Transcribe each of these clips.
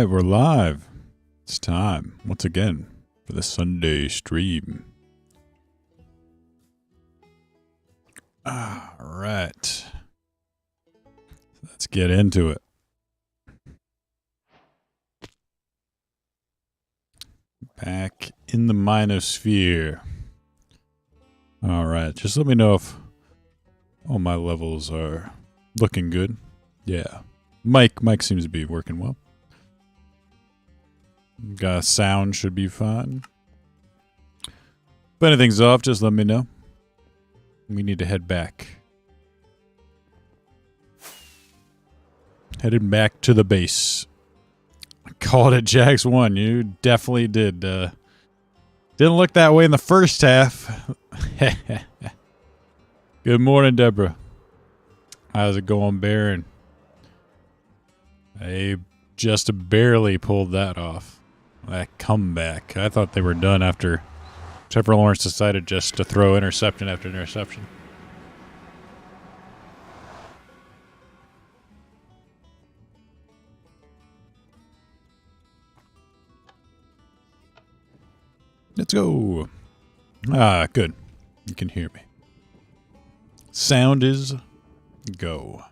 right, we're live. It's time, once again, for the Sunday stream. Alright. Let's get into it. Back in the MineOSphere. Alright, just let me know if all my levels are looking good. Yeah. Mike seems to be working well. Sound should be fine. If anything's off, just let me know. We need to head back. Headed back to the base. Called it Jax 1. You definitely did. Didn't look that way in the first half. Good morning, Deborah. How's it going, Baron? I just barely pulled that off. That comeback. I thought they were done after Trevor Lawrence decided just to throw interception after interception. Let's go. Good. You can hear me. Sound is go.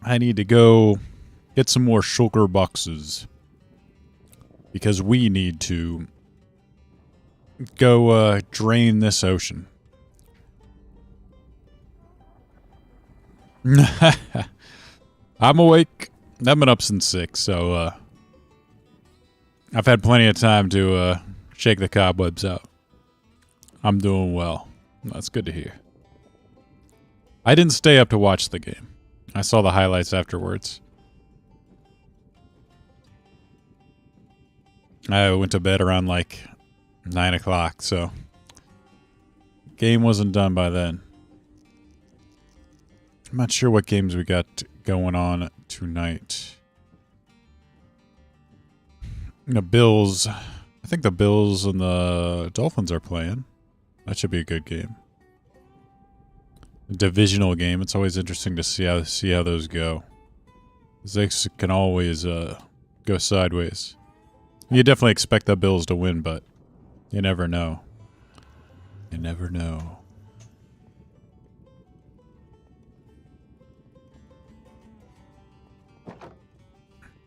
I need to go get some more shulker boxes. Because we need to go drain this ocean. I'm awake. I've been up since 6, so I've had plenty of time to shake the cobwebs out. I'm doing well. That's good to hear. I didn't stay up to watch the game. I saw the highlights afterwards. I went to bed around like 9 o'clock, so game wasn't done by then. I'm not sure what games we got going on tonight. The Bills. I think the Bills and the Dolphins are playing. That should be a good game. A divisional game. It's always interesting to see how those go. They can always go sideways. You definitely expect the Bills to win, but you never know. You never know.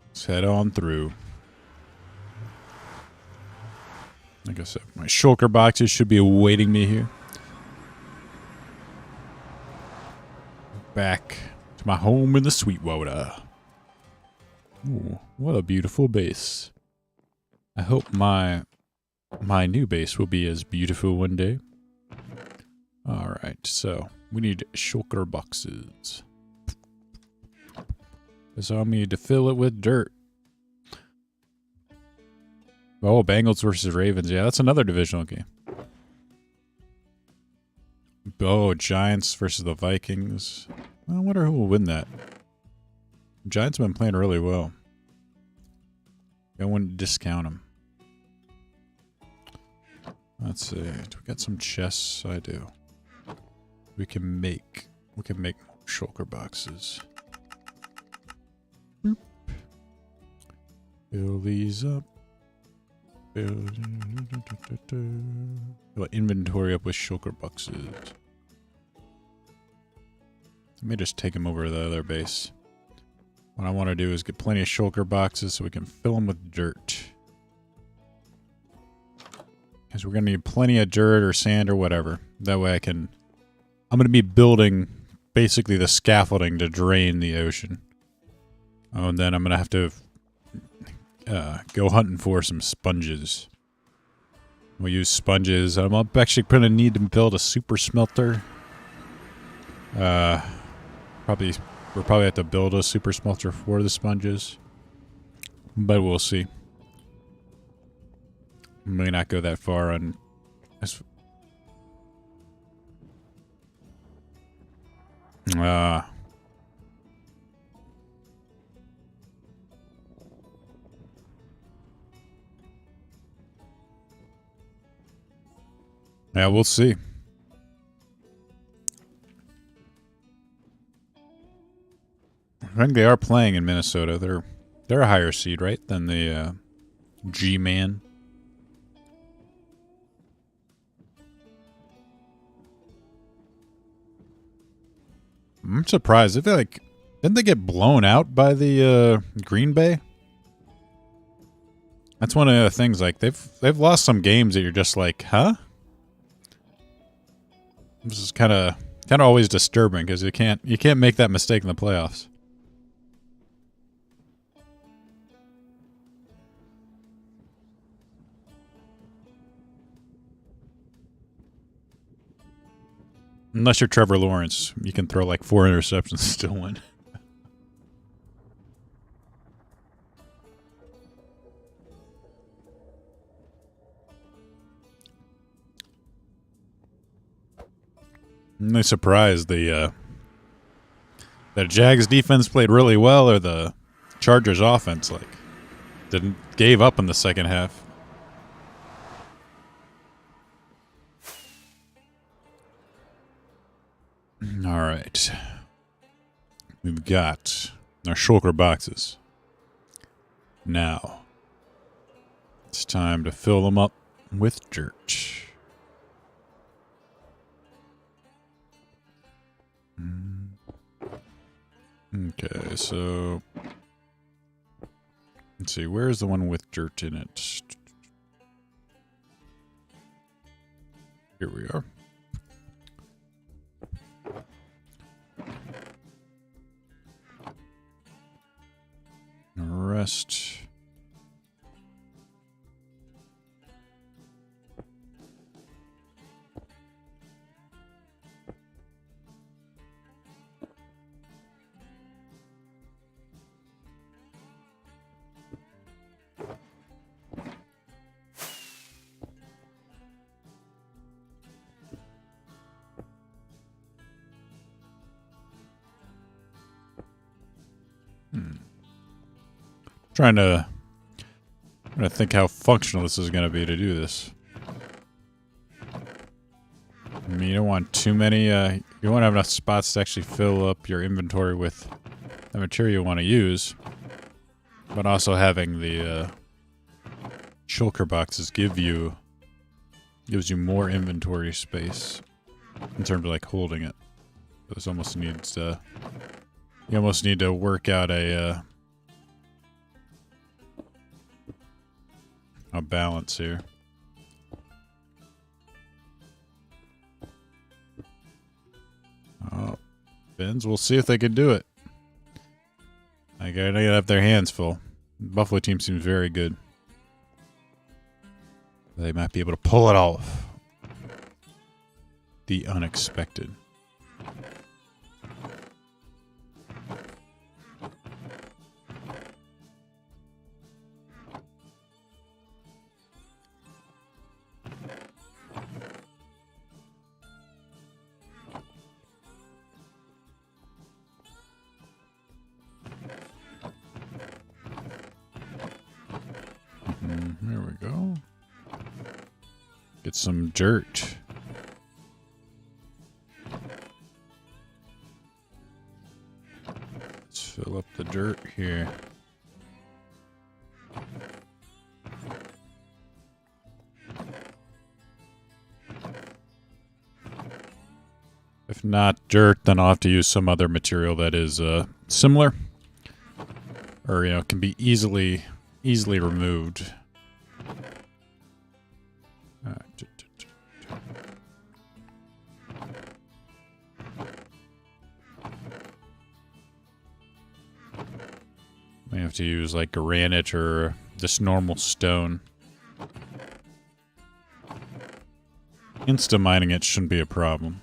Let's head on through. Like I said, my shulker boxes should be awaiting me here. Back to my home in the Sweetwater. Ooh, what a beautiful base. I hope my new base will be as beautiful one day. Alright, so we need shulker boxes. So I need to fill it with dirt. Oh, Bengals versus Ravens. Yeah, that's another divisional game. Oh, Giants versus the Vikings. I wonder who will win that. Giants have been playing really well. I wouldn't discount them. Let's see. Do we got some chests? I do. We can make shulker boxes. Boop. Fill these up. Fill inventory up with shulker boxes. Let me just take them over to the other base. What I want to do is get plenty of shulker boxes so we can fill them with dirt. Because we're going to need plenty of dirt or sand or whatever. That way I'm going to be building basically the scaffolding to drain the ocean. Oh, and then I'm going to have to go hunting for some sponges. We'll use sponges. I'm actually going to need to build a super smelter. We'll probably have to build a super smelter for the sponges. But we'll see. May not go that far on... Yeah, we'll see. think they are playing in Minnesota. They're a higher seed, right, than the G-Man. I'm surprised. I feel like, didn't they get blown out by the Green Bay? That's one of the things. Like they've lost some games that you're just like, huh? This is kind of always disturbing because you can't make that mistake in the playoffs. Unless you're Trevor Lawrence, you can throw like 4 interceptions and still win. I'm really surprised the Jags defense played really well, or the Chargers offense gave up in the second half. All right, we've got our shulker boxes. Now it's time to fill them up with dirt. Okay, so let's see, where's the one with dirt in it? Here we are. The rest. Trying to think how functional this is going to be to do this. I mean, you don't want too many, you won't have enough spots to actually fill up your inventory with the material you want to use. But also having the shulker boxes gives you more inventory space in terms of like holding it. This almost needs to, you almost need to work out a balance here. Oh, Benz, we'll see if they can do it. I gotta have their hands full. The Buffalo team seems very good. They might be able to pull it off. The unexpected. There we go. Get some dirt. Let's fill up the dirt here. If not dirt, then I'll have to use some other material that is similar, or can be easily removed. I have to use like granite or just normal stone. Insta mining it shouldn't be a problem.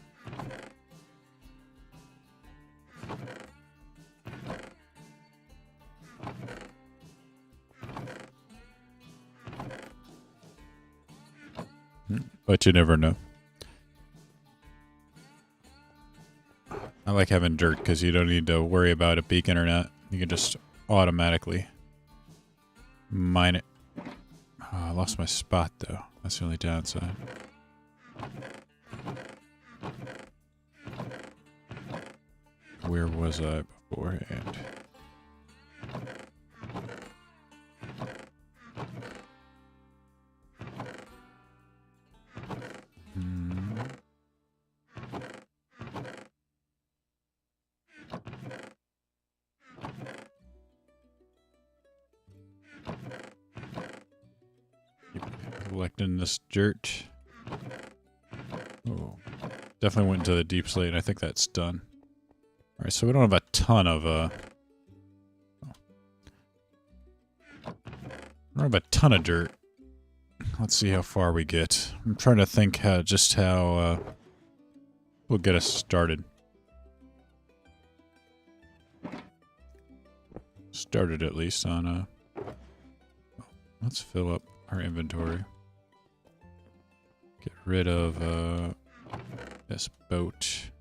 But you never know. I like having dirt because you don't need to worry about a beacon or not. You can just automatically mine it. Oh, I lost my spot though. That's the only downside. Where was I beforehand? collecting this dirt. Oh, definitely went into the deep slate, and I think that's done. All right, so we don't have a ton of dirt. Let's see how far we get. I'm trying to think how will get us started. Started at least on let's fill up our inventory. Get rid of this boat.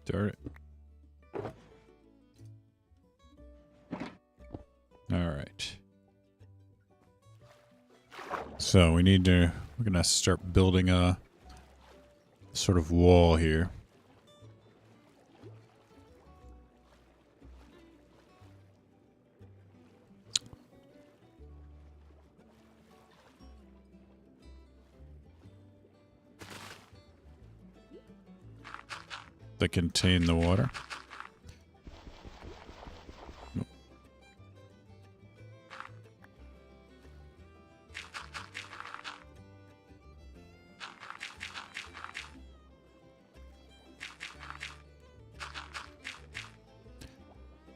Darn it. Alright. So we're gonna start building a sort of wall here. That contain the water. Nope.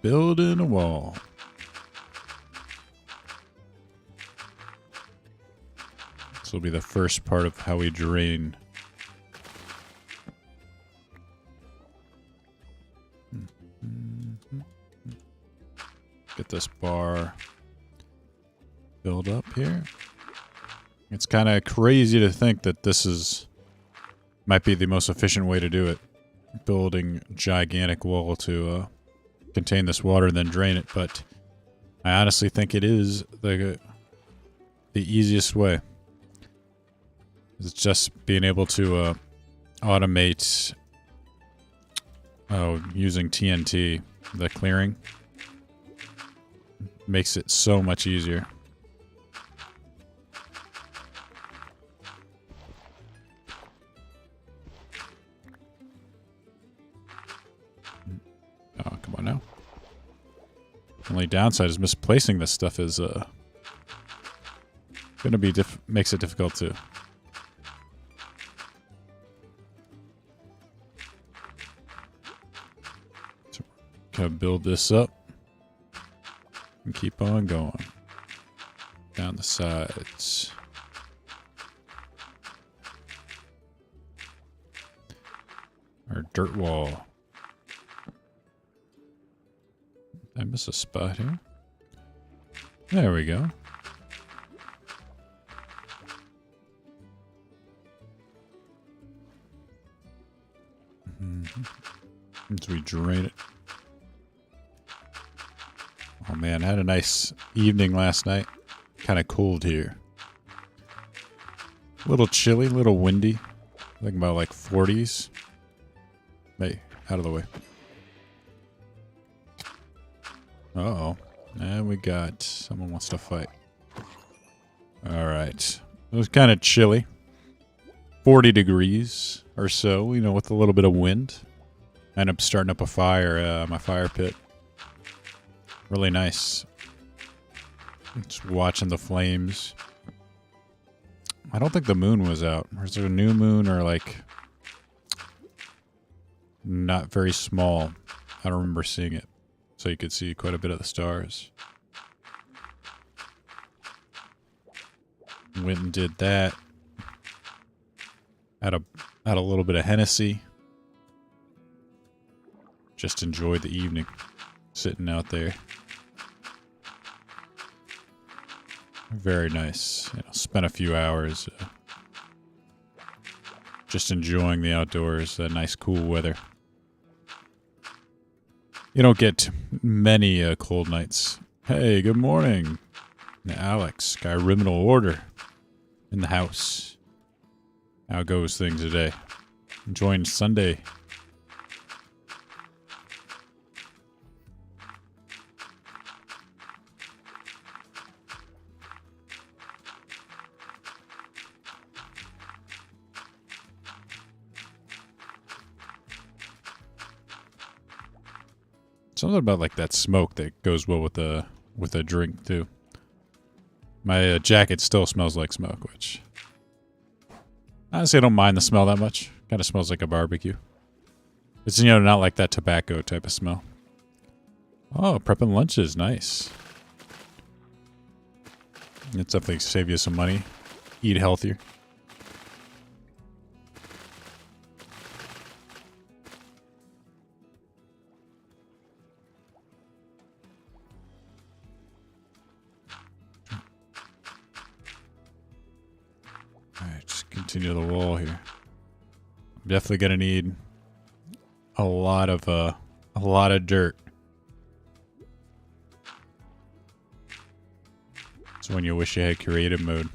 Building a wall. This will be the first part of how we drain. Get this bar filled up here. It's kind of crazy to think that this might be the most efficient way to do it. Building a gigantic wall to contain this water and then drain it, but I honestly think it is the easiest way. It's just being able to automate using TNT, the clearing. Makes it so much easier. Oh, come on now. Only downside is misplacing this stuff is gonna be makes it difficult too. So gonna build this up. And keep on going. Down the sides. Our dirt wall. Did I miss a spot here? There we go. As we drain it. Oh man, I had a nice evening last night. Kind of cold here. A little chilly, a little windy. I think about like 40s. Hey, out of the way. Uh-oh. And we got someone wants to fight. Alright. It was kind of chilly. 40 degrees or so, you know, with a little bit of wind. I ended up starting up a fire, my fire pit. Really nice. Just watching the flames. I don't think the moon was out. Or is there a new moon or like not very small? I don't remember seeing it. So you could see quite a bit of the stars. Went and did that. Had a little bit of Hennessy. Just enjoyed the evening. Sitting out there. Very nice. You know, spent a few hours just enjoying the outdoors, that nice cool weather. You don't get many cold nights. Hey, good morning. Alex, Skyriminal Order in the house. How goes things today? Enjoying Sunday. Something about like that smoke that goes well with a drink too. My jacket still smells like smoke, which honestly I don't mind the smell that much. Kind of smells like a barbecue. It's, you know, not like that tobacco type of smell. Oh, prepping lunch is nice. It's definitely save you some money. Eat healthier. Alright, just continue the wall here. I'm definitely gonna need a lot of dirt. So when you wish you had creative mode.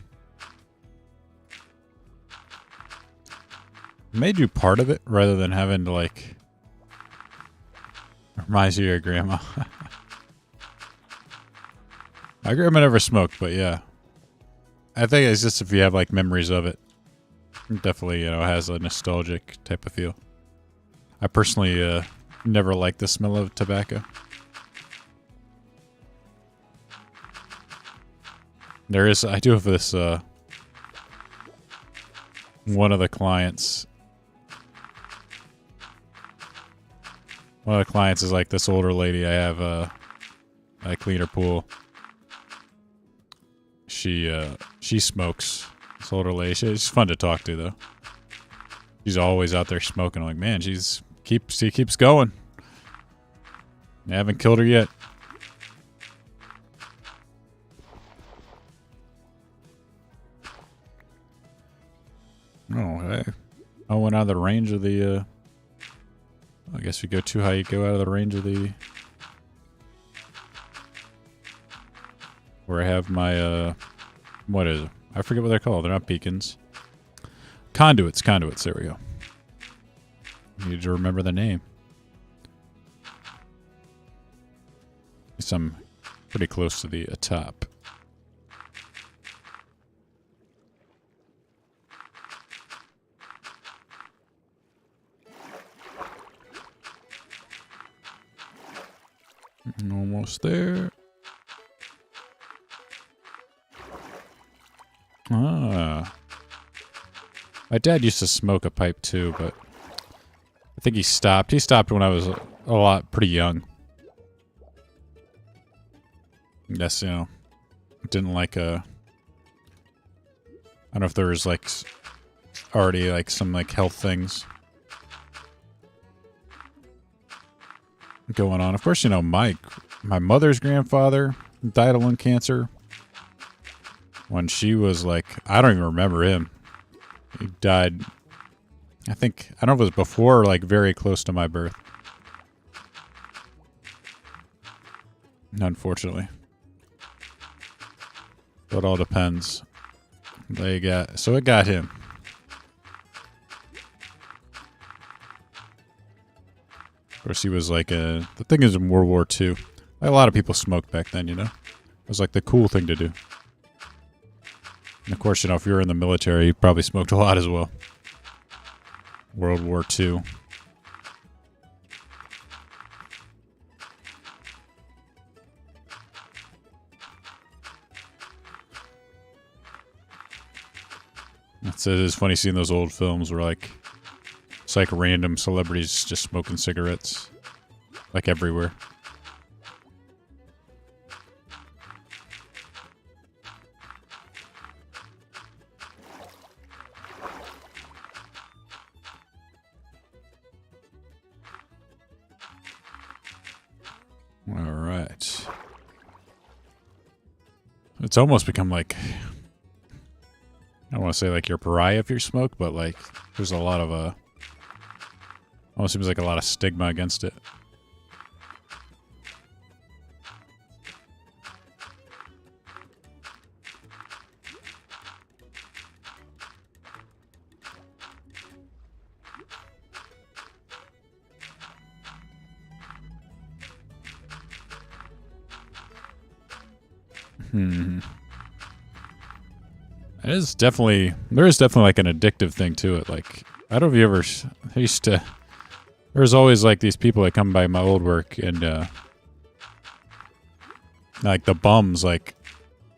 Made you part of it rather than having to like reminds you of your grandma. My grandma never smoked, but yeah. I think it's just if you have like memories of it. It definitely, you know, has a nostalgic type of feel. I personally never liked the smell of tobacco. I do have this, one of the clients is like this older lady. I clean her pool. She smokes. This older lady. She's fun to talk to though. She's always out there smoking. I'm like, man, she keeps going. I haven't killed her yet. Oh, hey. I went out of the range of the, I guess if you go too high, you go out of the range of the, where I have my, what is it? I forget what they're called. They're not beacons. Conduits, there we go. Need to remember the name. At least I'm pretty close to the top. Almost there. Ah. My dad used to smoke a pipe too, but I think he stopped. He stopped when I was pretty young. I guess, you know, didn't like I don't know if there was like already like some like health things going on. Of course, you know, my mother's grandfather died of lung cancer when she was like, I don't even remember him. He died, I don't know if it was before or like very close to my birth. Unfortunately. It all depends. So it got him. Of course, he was like the thing is in World War II. A lot of people smoked back then, you know? It was like the cool thing to do. And of course, you know, if you were in the military, you probably smoked a lot as well. World War II. It is funny seeing those old films where like it's like random celebrities just smoking cigarettes like everywhere. All right. It's almost become like, I don't want to say like you're a pariah if you smoke, but like there's a lot of almost seems like a lot of stigma against it. There is definitely like an addictive thing to it. Like, I don't know if you ever, I used to, There's always like these people that come by my old work and like the bums, like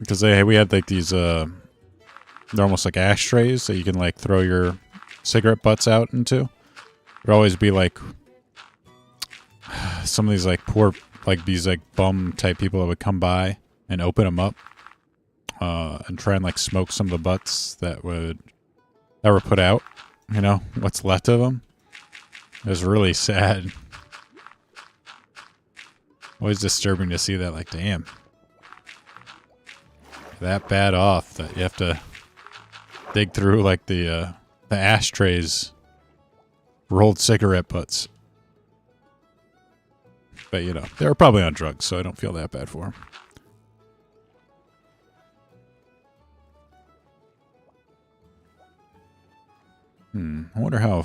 because we had like these they're almost like ashtrays that you can like throw your cigarette butts out into. There'd always be like some of these like poor, like these like bum type people that would come by and open them up and try and like smoke some of the butts that were put out. You know, what's left of them. It was really sad. Always disturbing to see that, like, damn. That bad off that you have to dig through, like, the ashtrays. Rolled cigarette butts. But, you know, they were probably on drugs, so I don't feel that bad for them. I wonder how...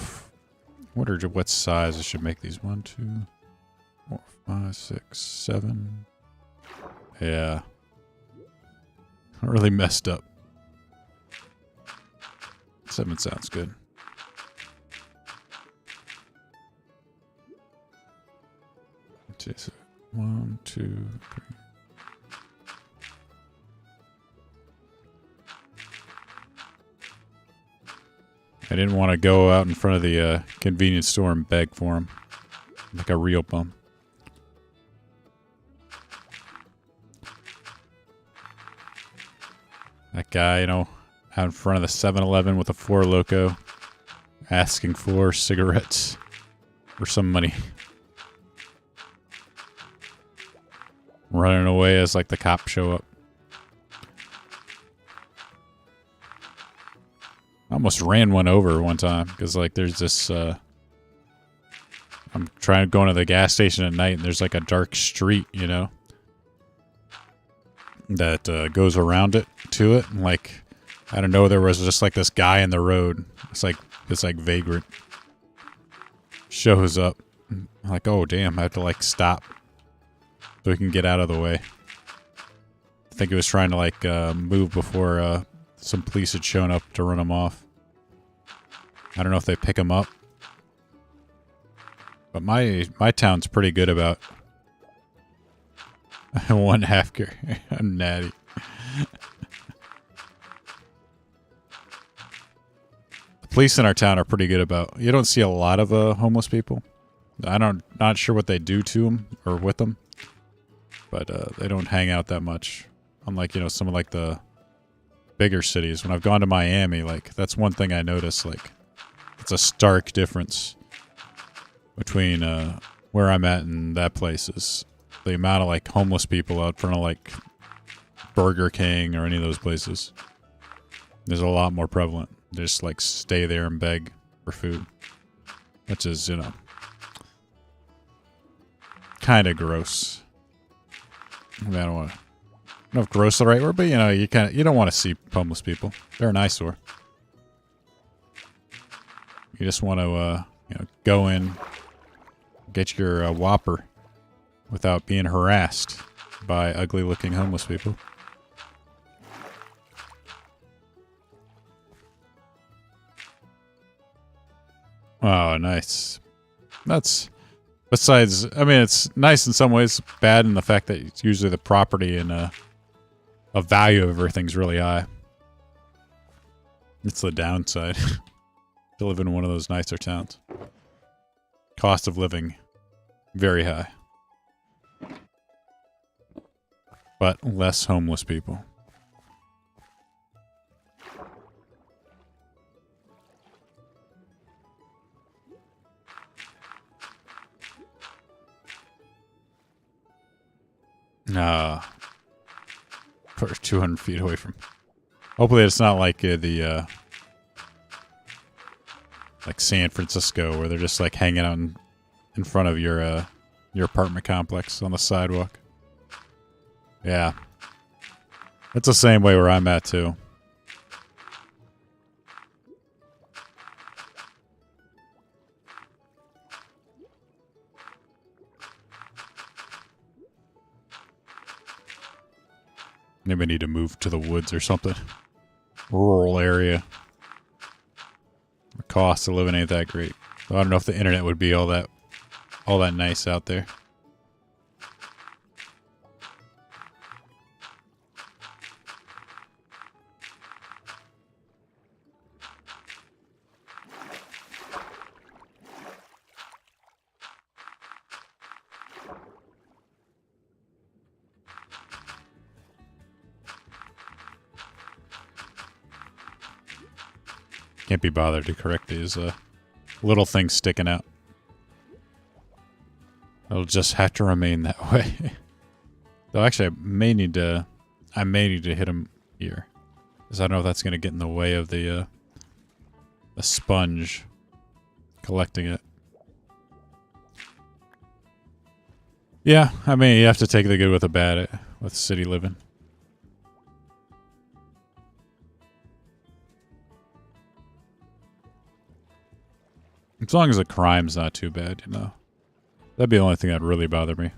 what size I should make these. 1, 2, 4, 5, 6, 7. Yeah. Really messed up. 7 sounds good. So 1, 2, 3. I didn't want to go out in front of the convenience store and beg for them. Like a real bum. That guy, you know, out in front of the 7-Eleven with a 4 Loko asking for cigarettes or some money. Running away as like the cops show up. I almost ran one over one time because like there's this I'm trying to go into the gas station at night and there's like a dark street, you know, that goes around it to it, and like I don't know, there was just like this guy in the road. It's like this like vagrant shows up. I'm like, oh damn, I have to like stop so he can get out of the way. I think he was trying to like move before some police had shown up to run him off. I don't know if they pick him up. But my town's pretty good about 1/2 gear. I'm natty. The police in our town are pretty good about... You don't see a lot of homeless people. Not sure what they do to them or with them. But they don't hang out that much. Unlike, you know, some of like the bigger cities. When I've gone to Miami, like that's one thing I noticed. Like it's a stark difference between where I'm at and that place is the amount of like homeless people out front of like Burger King or any of those places. There's a lot more prevalent. They just like stay there and beg for food, which is, you know, kind of gross. I mean, I don't know if gross is the right word, but you know, you don't want to see homeless people. They're an eyesore. You just want to, you know, go in, get your Whopper without being harassed by ugly-looking homeless people. Oh, nice. That's... Besides, I mean, it's nice in some ways, bad in the fact that it's usually the property and a value of everything's really high. It's the downside to live in one of those nicer towns. Cost of living, very high. But less homeless people. We're 200 feet away from... Hopefully it's not like the like San Francisco where they're just like hanging out in front of your apartment complex on the sidewalk. Yeah. It's the same way where I'm at too. Maybe I need to move to the woods or something. Rural area. The cost of living ain't that great. I don't know if the internet would be all that all that nice out there. Can't be bothered to correct these little things sticking out. It'll just have to remain that way. Though actually, I may need to hit him here, because I don't know if that's going to get in the way of the sponge collecting it. Yeah, I mean, you have to take the good with the bad with city living. As long as the crime's not too bad, you know. That'd be the only thing that'd really bother me.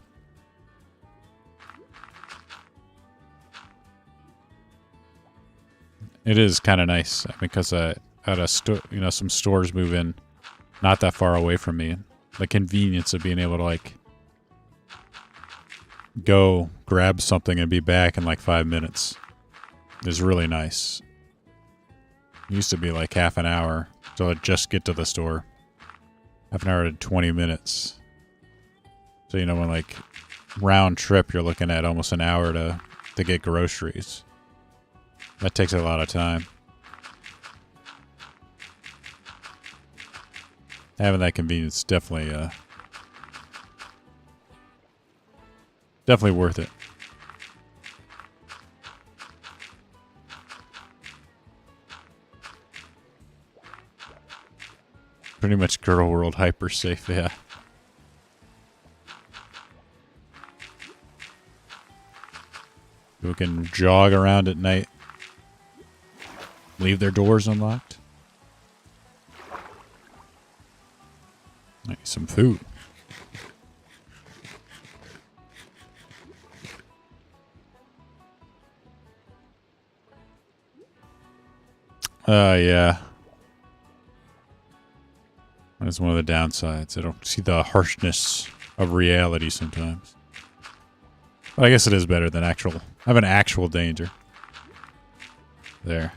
It is kind of nice because I had some stores move in not that far away from me. The convenience of being able to like go grab something and be back in like 5 minutes is really nice. It used to be like half an hour to just get to the store. Half an hour to 20 minutes. So, you know, when like round trip, you're looking at almost an hour to get groceries. That takes a lot of time. Having that convenience is definitely worth it. Pretty much girl world hyper safe, yeah. People can jog around at night. Leave their doors unlocked. Nice, some food. Yeah. That's one of the downsides. I don't see the harshness of reality sometimes. But I guess it is better than having actual danger. There.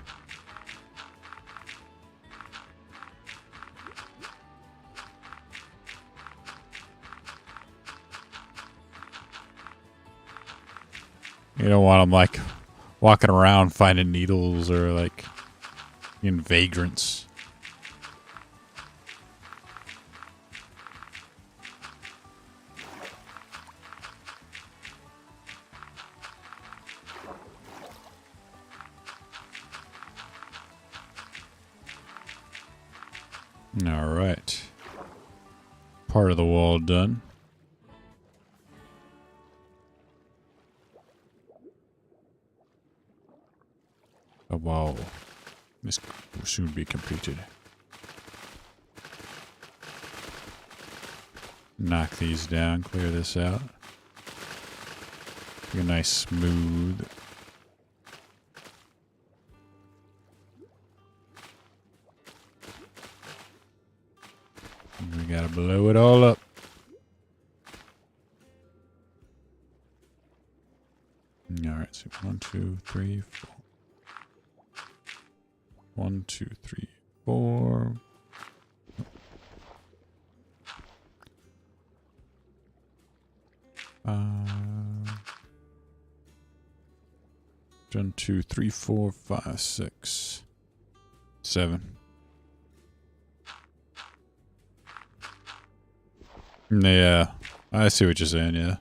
You don't want them like walking around finding needles or like in vagrants. All right. Part of the wall done. The wall. This will soon be completed. Knock these down, clear this out. Get a nice smooth. We gotta blow it all up. Alright, so 1, 2, 3, 4. 1, 2, 3, 4. One, 2, 3, 4, 5, 6, 7. Yeah, I see what you're saying, yeah.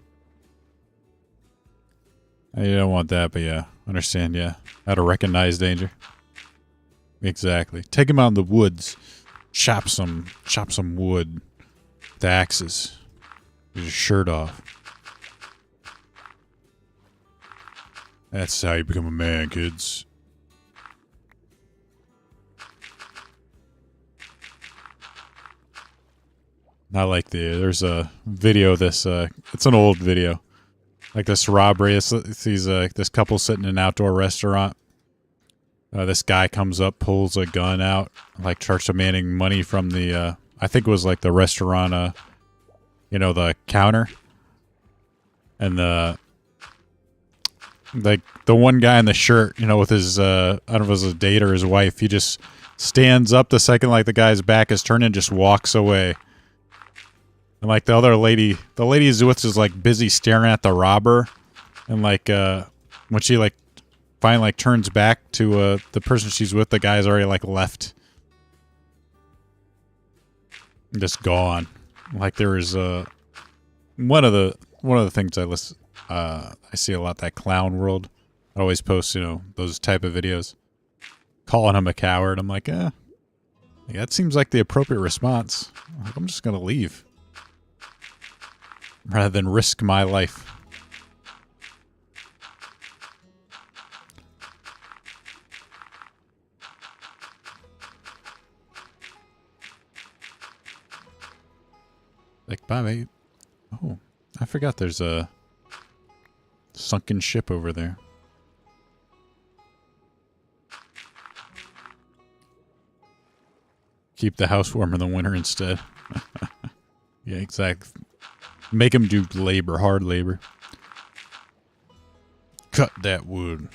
You don't want that, but yeah, understand, yeah. How to recognize danger. Exactly. Take him out in the woods. Chop some wood with axes. With your shirt off. That's how you become a man, kids. I like there's a video of this, it's an old video. Like this robbery, this couple sitting in an outdoor restaurant. This guy comes up, pulls a gun out, like starts demanding money from the, I think it was like the restaurant, You know, the counter. And like the one guy in the shirt, you know, with his I don't know if it was his date or his wife, he just stands up the second like the guy's back is turned and just walks away. And like the other lady, the lady he's with is like busy staring at the robber. And like when she like finally like turns back to the person she's with, the guy's already like left. Just gone. Like there was one of the things I see a lot, that clown world. I always post, you know, those type of videos. Calling him a coward. I'm like, yeah, that seems like the appropriate response. Like, I'm just gonna leave. Rather than risk my life. Like, bye, mate. Oh, I forgot there's a sunken ship over there. Keep the house warm in the winter instead. Yeah, exactly. Make him do labor, hard labor. Cut that wood.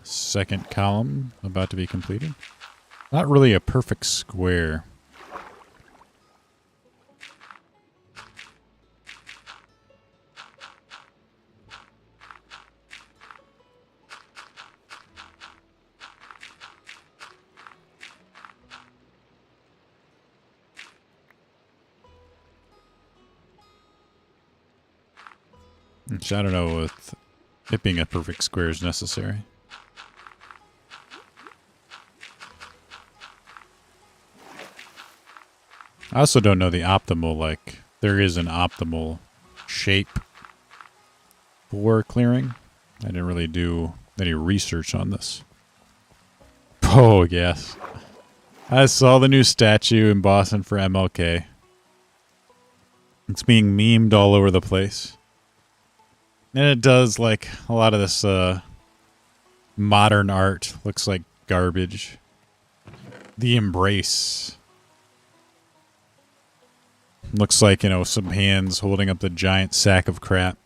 Second column about to be completed. Not really a perfect square. Which I don't know if it being a perfect square is necessary. I also don't know the optimal, like, there is an optimal shape for clearing. I didn't really do any research on this. Oh, yes. I saw the new statue in Boston for MLK. It's being memed all over the place. And it does, like, a lot of this modern art looks like garbage. The embrace. Looks like, you know, some hands holding up the giant sack of crap.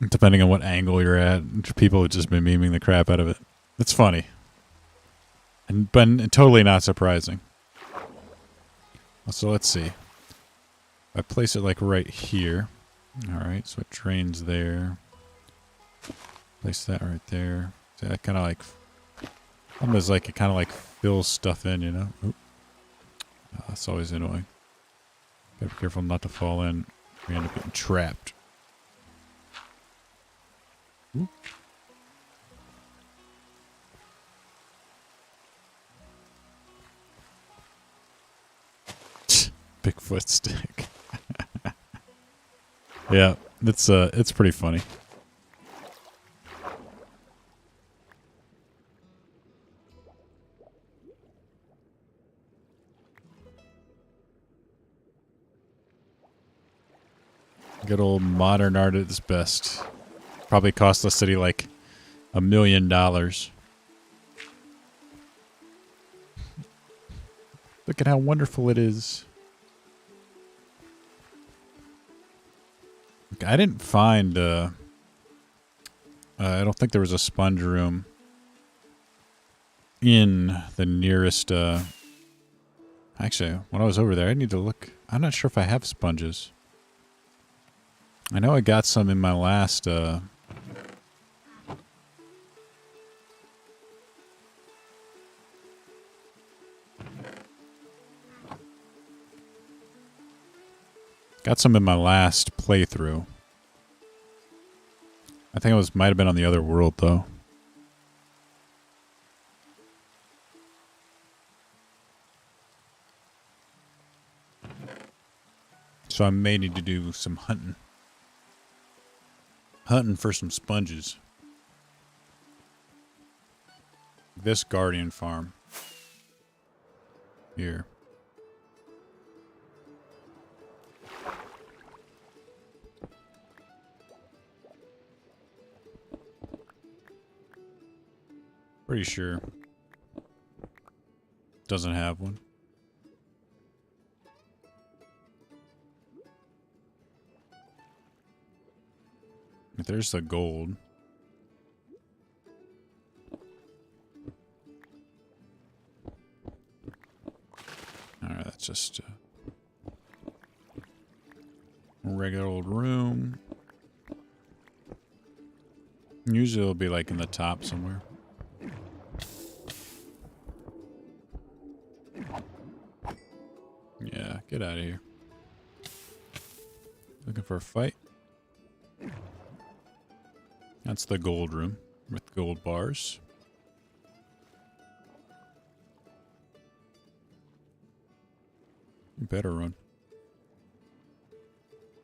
Depending on what angle you're at, people have just been memeing the crap out of it. It's funny. But totally not surprising. So let's see. I place it like right here. Alright, so it drains there. Place that right there. So that kind of like... almost like it kind of like fills stuff in, you know? Oop. That's always annoying. Gotta be careful not to fall in. We end up getting trapped. Oop. Bigfoot stick. Yeah, it's pretty funny. Good old modern art at its best. Probably cost the city like $1 million. Look at how wonderful it is. I didn't find, I don't think there was a sponge room in the nearest, actually, when I was over there, I need to look. I'm not sure if I have sponges. I know I got some in my last, got some in my last playthrough. I think it might have been on the other world, though. So I may need to do some hunting. Hunting for some sponges. This guardian farm. Here. Pretty sure. Doesn't have one. There's the gold. Alright, that's just a regular old room. Usually it'll be like in the top somewhere. Yeah, get out of here. Looking for a fight? That's the gold room with gold bars. You better run.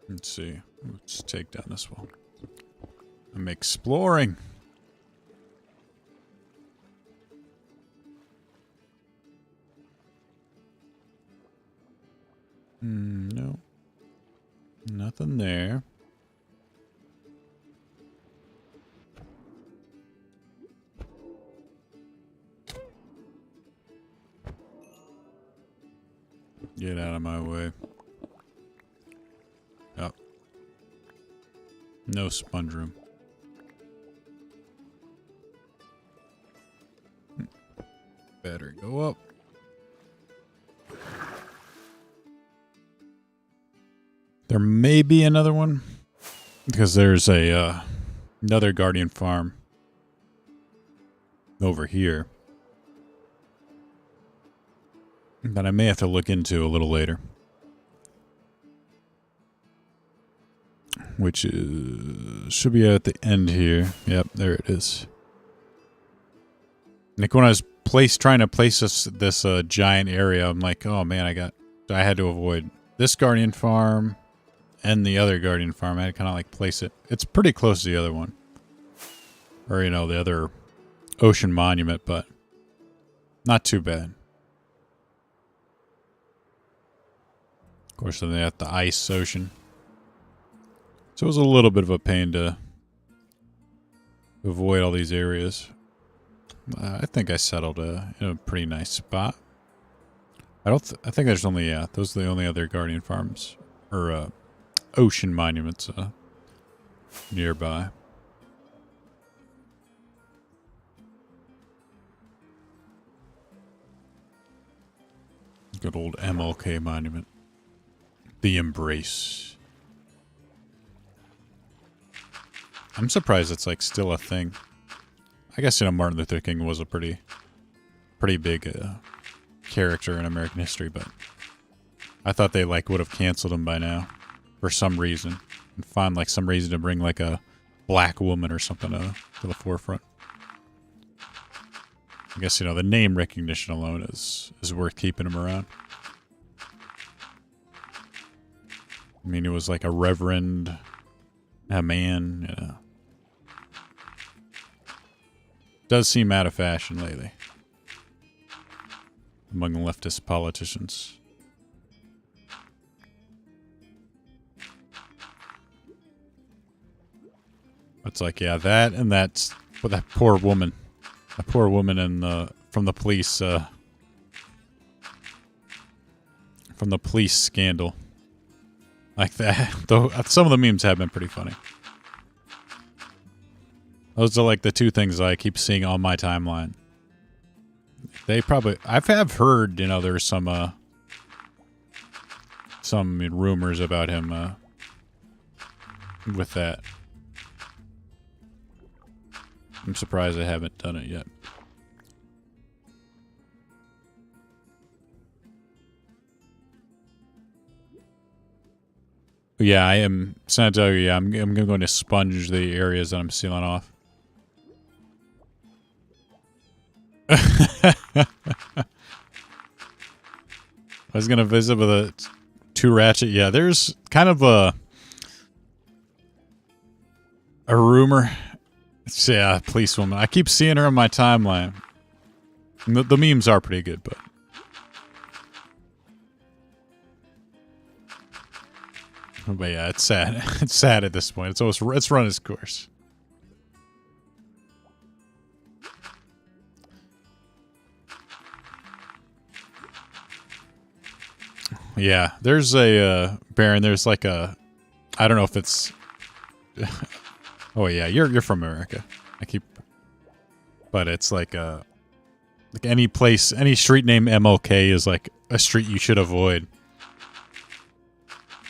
Let's see. Let's take down this wall. I'm exploring. No. Nothing there. Get out of my way. Oh. No sponge room. Better go up. There may be another one. Because there's a another guardian farm over here. That I may have to look into a little later. Which is, should be at the end here. Yep, there it is. Like when I was trying to place this giant area, I'm like, oh man, I had to avoid this guardian farm and the other guardian farm. I had to kind of like place it. It's pretty close to the other one. Or, you know, the other ocean monument, but not too bad. Of course, then they have the ice ocean. So it was a little bit of a pain to avoid all these areas. I think I settled in a pretty nice spot. I think there's only, yeah, those are the only other guardian farms or ocean monuments nearby. Good old MLK monument. The Embrace. I'm surprised it's like still a thing. I guess, you know, Martin Luther King was a pretty big character in American history, but I thought they like would have canceled him by now for some reason and found like some reason to bring like a black woman or something to the forefront. I guess, you know, the name recognition alone is worth keeping him around. I mean, he was like a reverend, a man, you know. Does seem out of fashion lately among leftist politicians. It's like, yeah, that and that's with that poor woman in from the police scandal. Like that. Though some of the memes have been pretty funny. Those are like the two things I keep seeing on my timeline. They probably, I've heard, you know, there's some rumors about him with that. I'm surprised I haven't done it yet. But yeah, I am. So I tell you, yeah, I'm going to sponge the areas that I'm sealing off. I was gonna visit with a 2 ratchet. Yeah, there's kind of a rumor. Yeah, police woman. I keep seeing her on my timeline. The memes are pretty good, but... But yeah, it's sad. It's sad at this point. It's run its course. Yeah, there's a Baron. There's like a, I don't know if it's. Oh yeah, you're from America. But it's like any place, any street named MLK is like a street you should avoid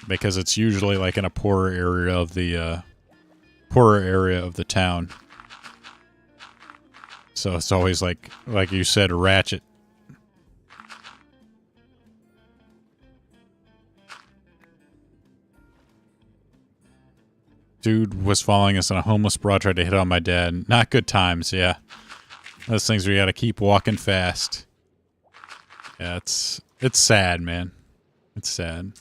because it's usually like in a poorer area of the town. So it's always like you said, ratchet. Dude was following us and a homeless broad tried to hit on my dad. Not good times, yeah. Those things where you gotta keep walking fast. Yeah, it's sad, man. It's sad.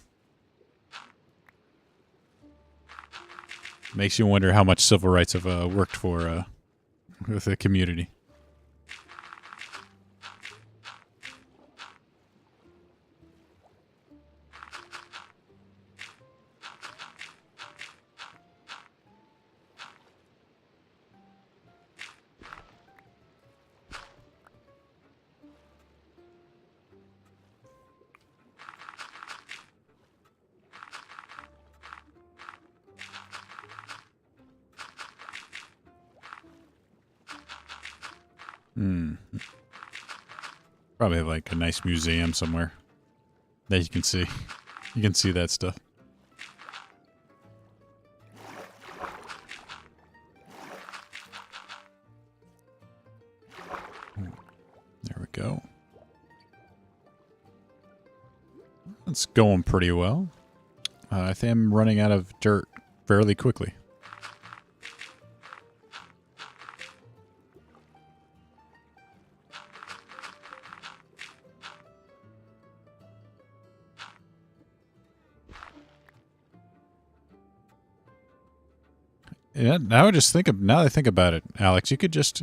Makes you wonder how much civil rights have worked for with the community. Probably have like a nice museum somewhere that you can see. You can see that stuff. There we go. It's going pretty well. I think I'm running out of dirt fairly quickly. Yeah, now that I think about it, Alex, you could just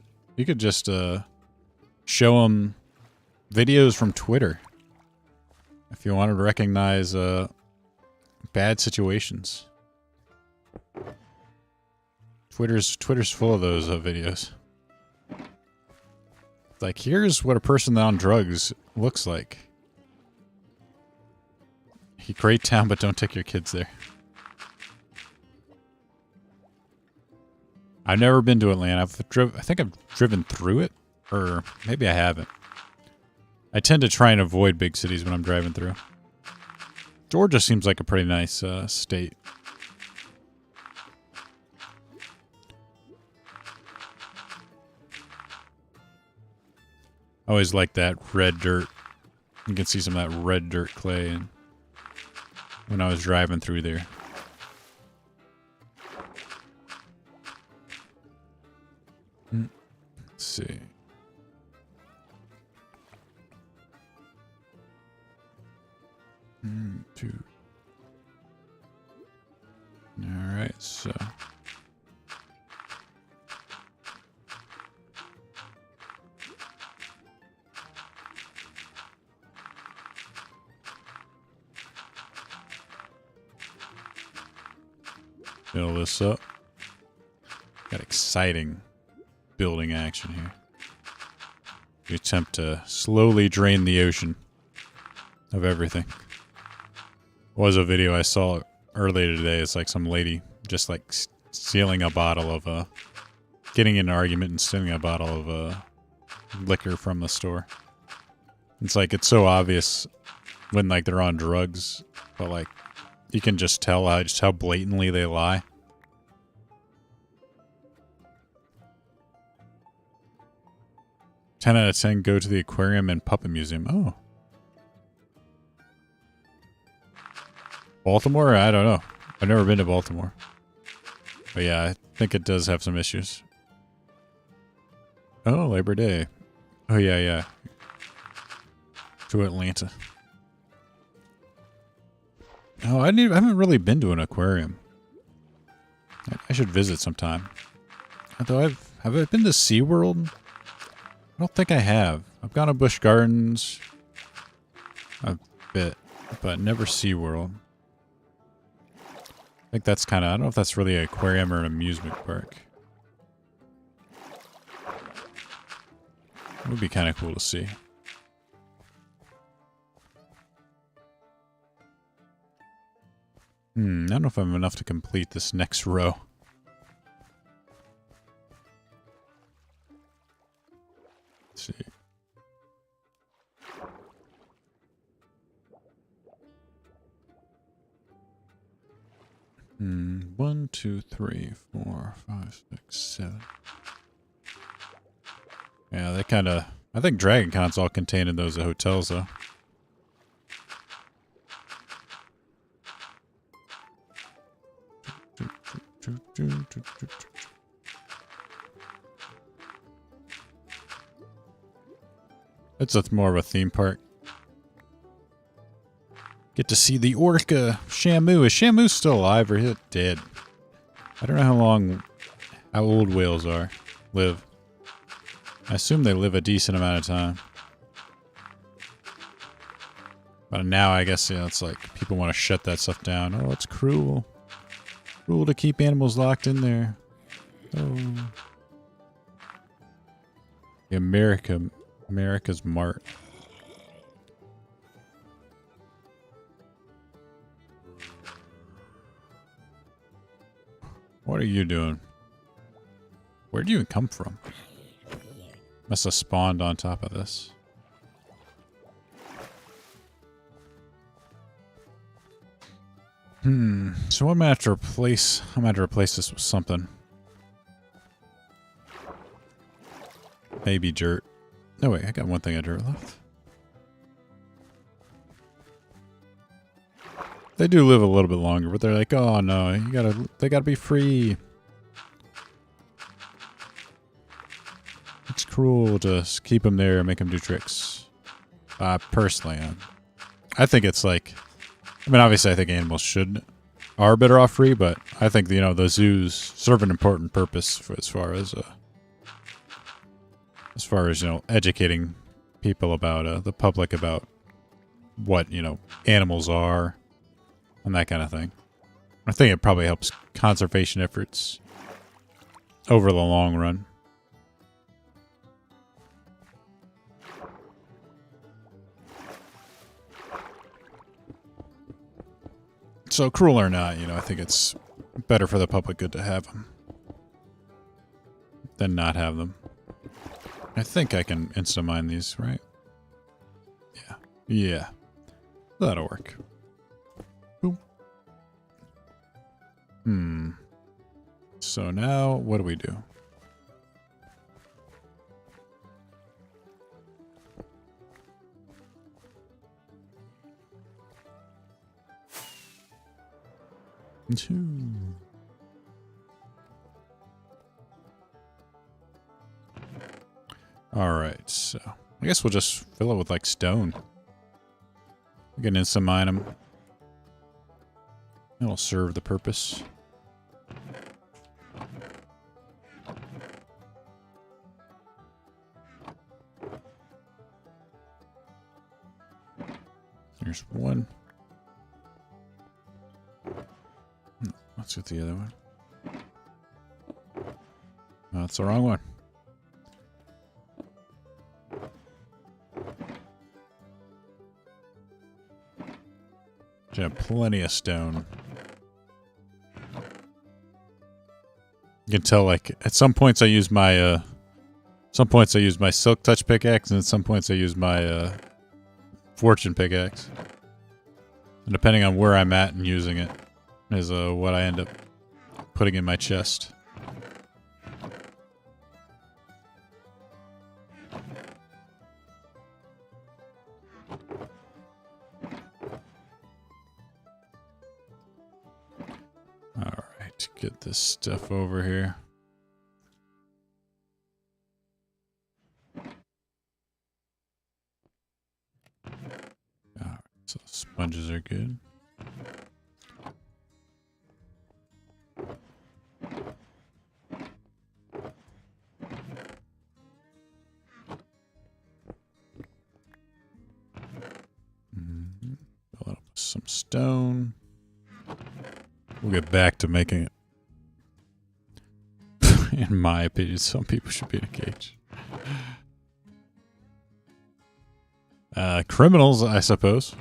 show them videos from Twitter if you wanted to recognize bad situations. Twitter's full of those videos. Like, here's what a person on drugs looks like. Great town, but don't take your kids there. I've never been to Atlanta. I think I've driven through it, or maybe I haven't. I tend to try and avoid big cities when I'm driving through. Georgia seems like a pretty nice state. I always like that red dirt. You can see some of that red dirt clay when I was driving through there. Let's see. Two. All right, so. Fill this up. Got exciting building action here. We attempt to slowly drain the ocean of everything. Was a video I saw earlier today. It's like some lady just like stealing a bottle of getting in an argument and stealing a bottle of liquor from the store. It's like it's so obvious when like they're on drugs, but like you can just tell just how blatantly they lie. "10 out of 10 go to the aquarium and puppet museum." Oh. Baltimore? I don't know. I've never been to Baltimore. But yeah, I think it does have some issues. Oh, Labor Day. Oh, yeah, yeah. To Atlanta. Oh, I haven't really been to an aquarium. I should visit sometime. Although have I been to SeaWorld? I don't think I have. I've gone to Busch Gardens a bit, but never SeaWorld. I think that's kind of, I don't know if that's really an aquarium or an amusement park. It would be kind of cool to see. I don't know if I'm enough to complete this next row. Let's see. One, two, three, four, five, six, seven. Yeah, they kind of... I think Dragon Con's all contained in those hotels, though. It's more of a theme park. Get to see the orca, Shamu. Is Shamu still alive or is it dead? I don't know how old whales live. I assume they live a decent amount of time. But now I guess, yeah, it's like people want to shut that stuff down. Oh, it's cruel. Cruel to keep animals locked in there. Oh. The America's Mart. What are you doing? Where'd you even come from? Must have spawned on top of this. So I'm gonna have to replace this with something. Maybe dirt. No wait, I got one thing of dirt left. They do live a little bit longer, but they're like, oh no, they gotta be free. It's cruel to keep them there and make them do tricks. Personally, I think it's like, I mean, obviously I think animals are better off free, but I think, you know, the zoos serve an important purpose as far as, you know, educating people about, the public about what, you know, animals are and that kind of thing. I think it probably helps conservation efforts over the long run. So cruel or not, you know, I think it's better for the public good to have them than not have them. I think I can insta-mine these, right? Yeah. Yeah. That'll work. Boom. So now, what do we do? Alright, so I guess we'll just fill it with like stone. We can insta-mine them. It'll serve the purpose. There's one. Let's get the other one. No, that's the wrong one. I have plenty of stone. You can tell, like, at some points I use my, Silk Touch pickaxe, and at some points I use my, Fortune pickaxe. And depending on where I'm at and using it is, what I end up putting in my chest. Alright, get this stuff over here. Alright, so sponges are good. some stone. We'll get back to making it. In my opinion, some people should be in a cage. Criminals, I suppose.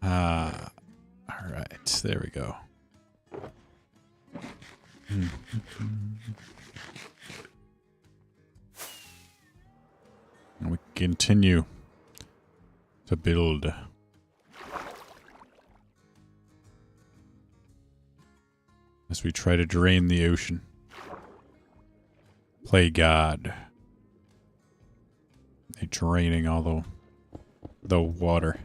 All right, there we go. And we continue to build. As we try to drain the ocean. Play God. They're draining all the water.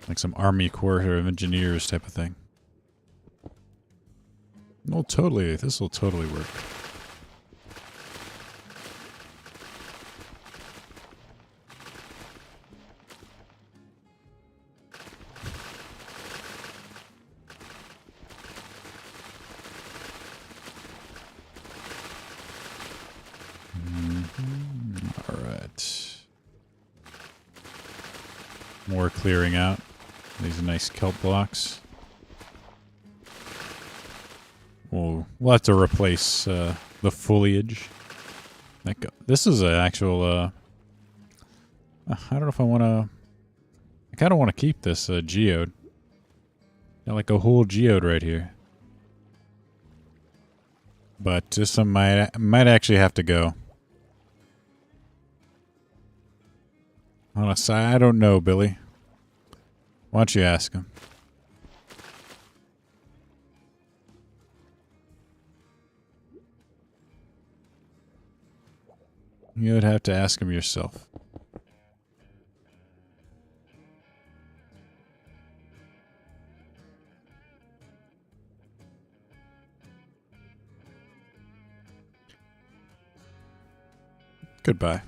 Like some Army Corps of Engineers type of thing. No, totally. This will totally work. All right. More clearing out. These nice kelp blocks. We'll have to replace the foliage. Like, this is an actual. I don't know if I want to. I kind of want to keep this geode. Got like a whole geode right here. But this one might actually have to go. Honestly, I don't know, Billy. Why don't you ask him? You would have to ask him yourself. Goodbye.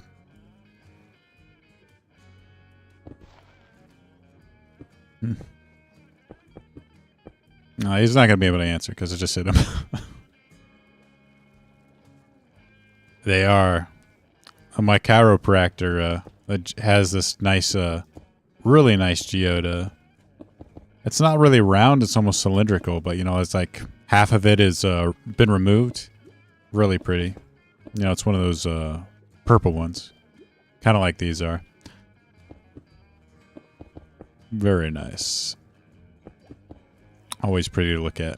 No, he's not going to be able to answer because I just hit him. They are. My chiropractor has this nice, really nice geode. It's not really round, it's almost cylindrical, but you know, it's like half of it is been removed. Really pretty. You know, it's one of those purple ones. Kind of like these are. Very nice. Always pretty to look at.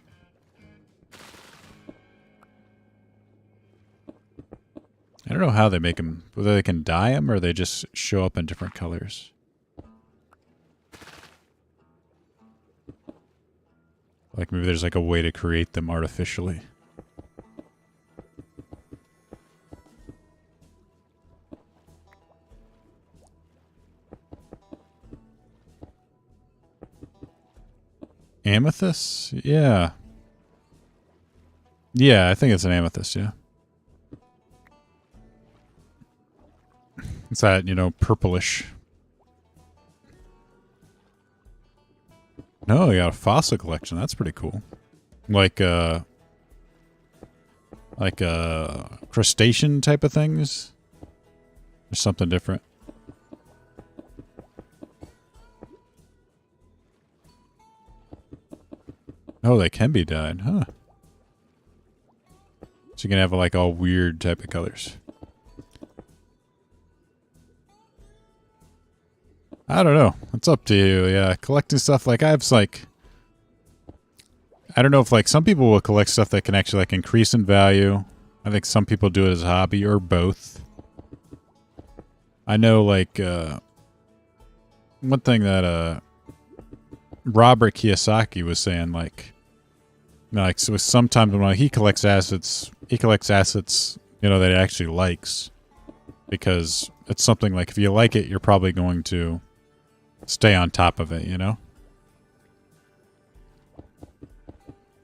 I don't know how they make them. Whether they can dye them or they just show up in different colors. Like maybe there's like a way to create them artificially. Amethyst? Yeah. Yeah, I think it's an amethyst, yeah. It's that, you know, purplish. No, you got a fossil collection. That's pretty cool. Like crustacean type of things? Or something different? Oh, they can be dyed, huh? So you can have like all weird type of colors. I don't know. It's up to you. Yeah, collecting stuff like I don't know if like some people will collect stuff that can actually like increase in value. I think some people do it as a hobby or both. I know like one thing that Robert Kiyosaki was saying like, you know, like so sometimes when he collects assets, you know, that he actually likes because it's something like if you like it, you're probably going to stay on top of it, you know?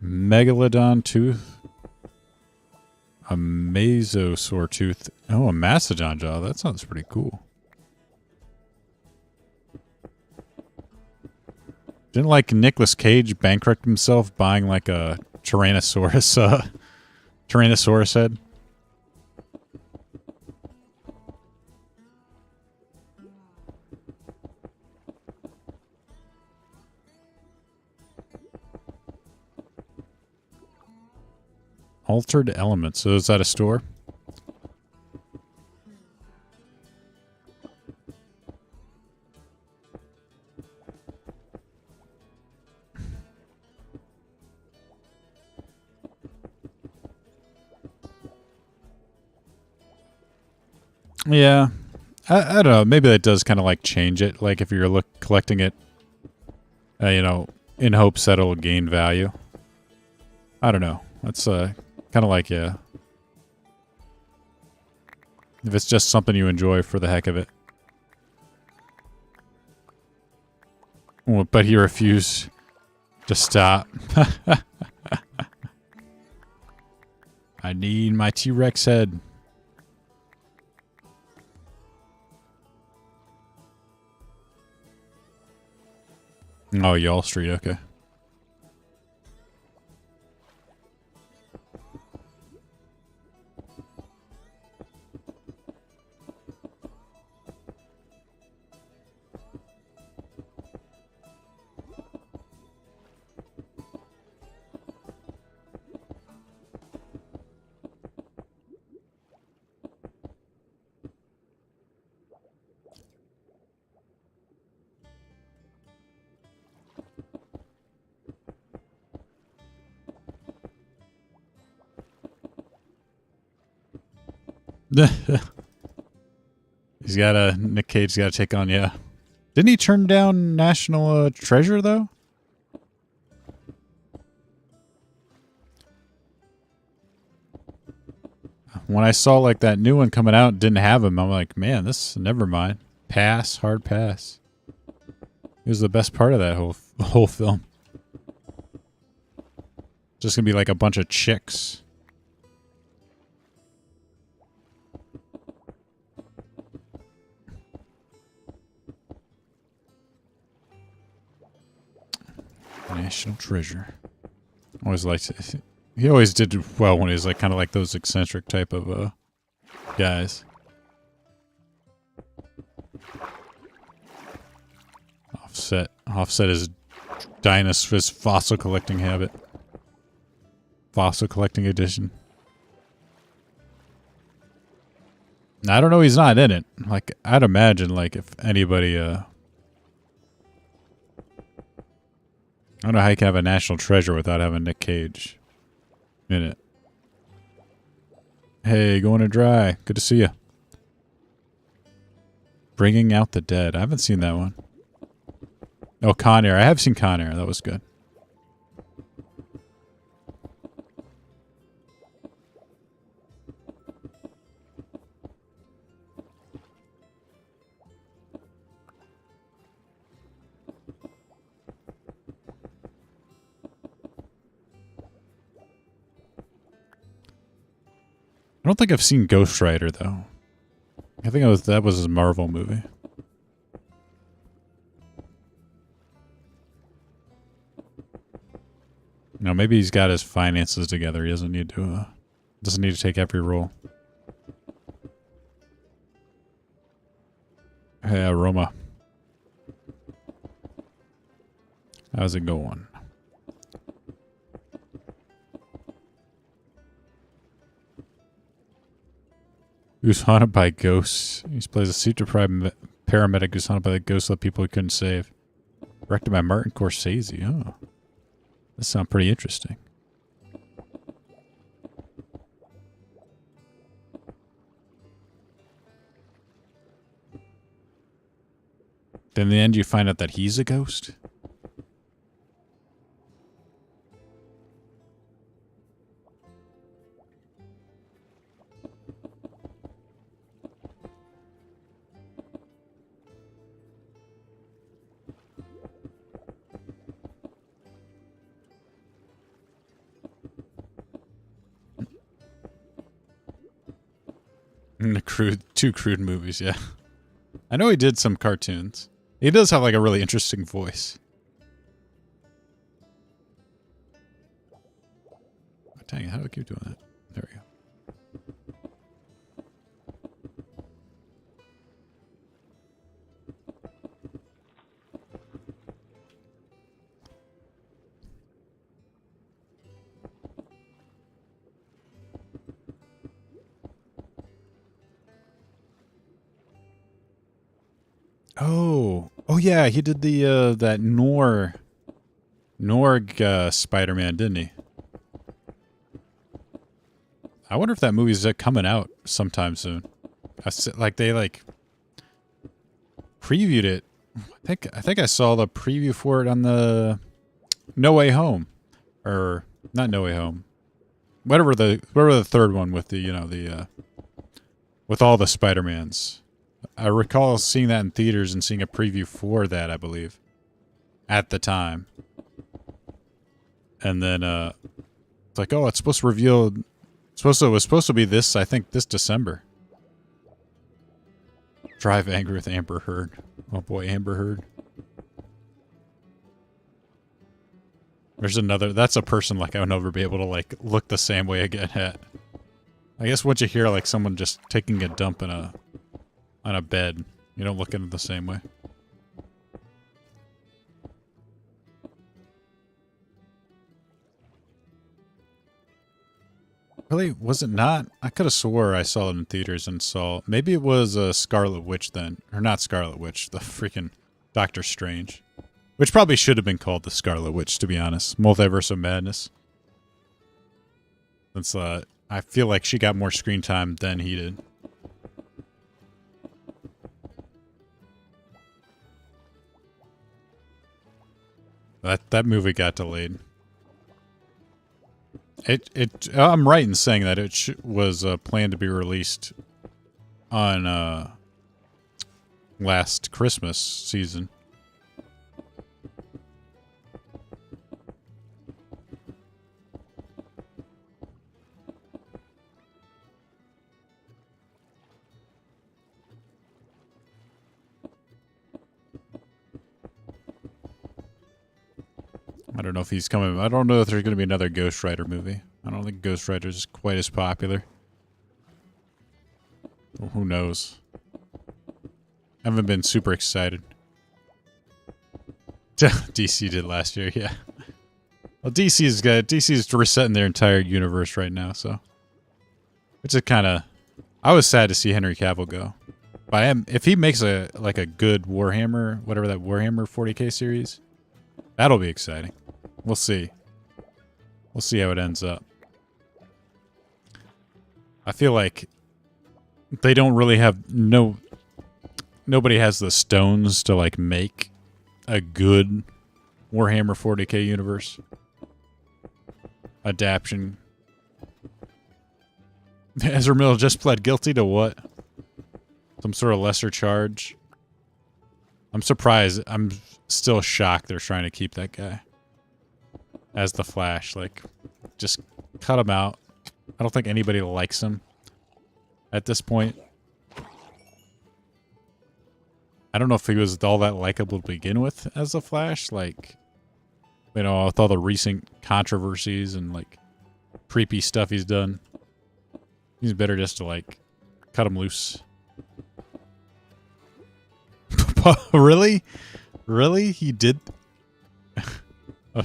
Megalodon tooth. A mesosaur tooth. Oh, a mastodon jaw. That sounds pretty cool. Didn't like Nicolas Cage bankrupt himself buying like a Tyrannosaurus head? Altered elements. So is that a store? Yeah. I don't know. Maybe that does kind of like change it. Like if you're collecting it, you know, in hopes that it'll gain value. I don't know. That's kind of like, yeah. If it's just something you enjoy for the heck of it. Well, but he refused to stop. I need my T-Rex head. Oh, Y'all Street, okay. Nick Cage's got to take on, yeah. Didn't he turn down National Treasure, though? When I saw, like, that new one coming out and didn't have him, I'm like, man, never mind. Pass, hard pass. It was the best part of that whole film. Just gonna be like a bunch of chicks. National Treasure. Always liked it. He always did well when he was like kind of like those eccentric type of guys. Offset his his fossil collecting habit. Fossil collecting edition. I don't know, he's not in it. Like, I'd imagine, like, if anybody, I don't know how you can have a National Treasure without having Nick Cage in it. Hey, going to dry. Good to see you. Bringing Out the Dead. I haven't seen that one. Oh, Con Air. I have seen Con Air. That was good. I don't think I've seen Ghost Rider, though. I think that was a Marvel movie. No, maybe he's got his finances together. He doesn't need to take every role. Hey, Aroma. How's it going? Who's haunted by ghosts? He plays a seat-deprived paramedic who's haunted by the ghosts of people he couldn't save. Directed by Martin Scorsese. Oh. That sounds pretty interesting. Then in the end you find out that he's a ghost? The crude, two crude movies, yeah. I know he did some cartoons. He does have like a really interesting voice. Dang it, how do I keep doing that? There we go. Oh yeah, he did the that Norg Spider-Man, didn't he? I wonder if that movie's coming out sometime soon. Like they like previewed it. I think I saw the preview for it on the No Way Home, or not No Way Home. Whatever the third one with the with all the Spider-Mans. I recall seeing that in theaters and seeing a preview for that, I believe, at the time. And then it's like, oh, it's supposed to reveal. It was supposed to be this, I think, this December. Drive Angry with Amber Heard. Oh boy, Amber Heard. There's another. That's a person like I would never be able to like look the same way again at. I guess once you hear like someone just taking a dump in on a bed, you don't look at it the same way. Really? Was it not? I could have swore I saw it in theaters and saw... Maybe it was Scarlet Witch then. Or not Scarlet Witch. The freaking Doctor Strange. Which probably should have been called the Scarlet Witch, to be honest. Multiverse of Madness. Since I feel like she got more screen time than he did. That movie got delayed. I'm right in saying that it was planned to be released on last Christmas season. I don't know if he's coming. I don't know if there's going to be another Ghost Rider movie. I don't think Ghost Rider is quite as popular. Well, who knows? I haven't been super excited. DC did last year, yeah. Well, DC's resetting their entire universe right now, so. Which is kind of... I was sad to see Henry Cavill go. But if he makes a good Warhammer, whatever that Warhammer 40k series, that'll be exciting. We'll see. We'll see how it ends up. I feel like they don't really have nobody has the stones to like make a good Warhammer 40k universe adaptation. Ezra Miller just pled guilty to what? Some sort of lesser charge. I'm surprised. I'm still shocked they're trying to keep that guy as the Flash. Like, just cut him out. I don't think anybody likes him at this point. I don't know if he was all that likable to begin with as the Flash. Like, you know, with all the recent controversies and, like, creepy stuff he's done. He's better just to, like, cut him loose. Really? Really? He did? Are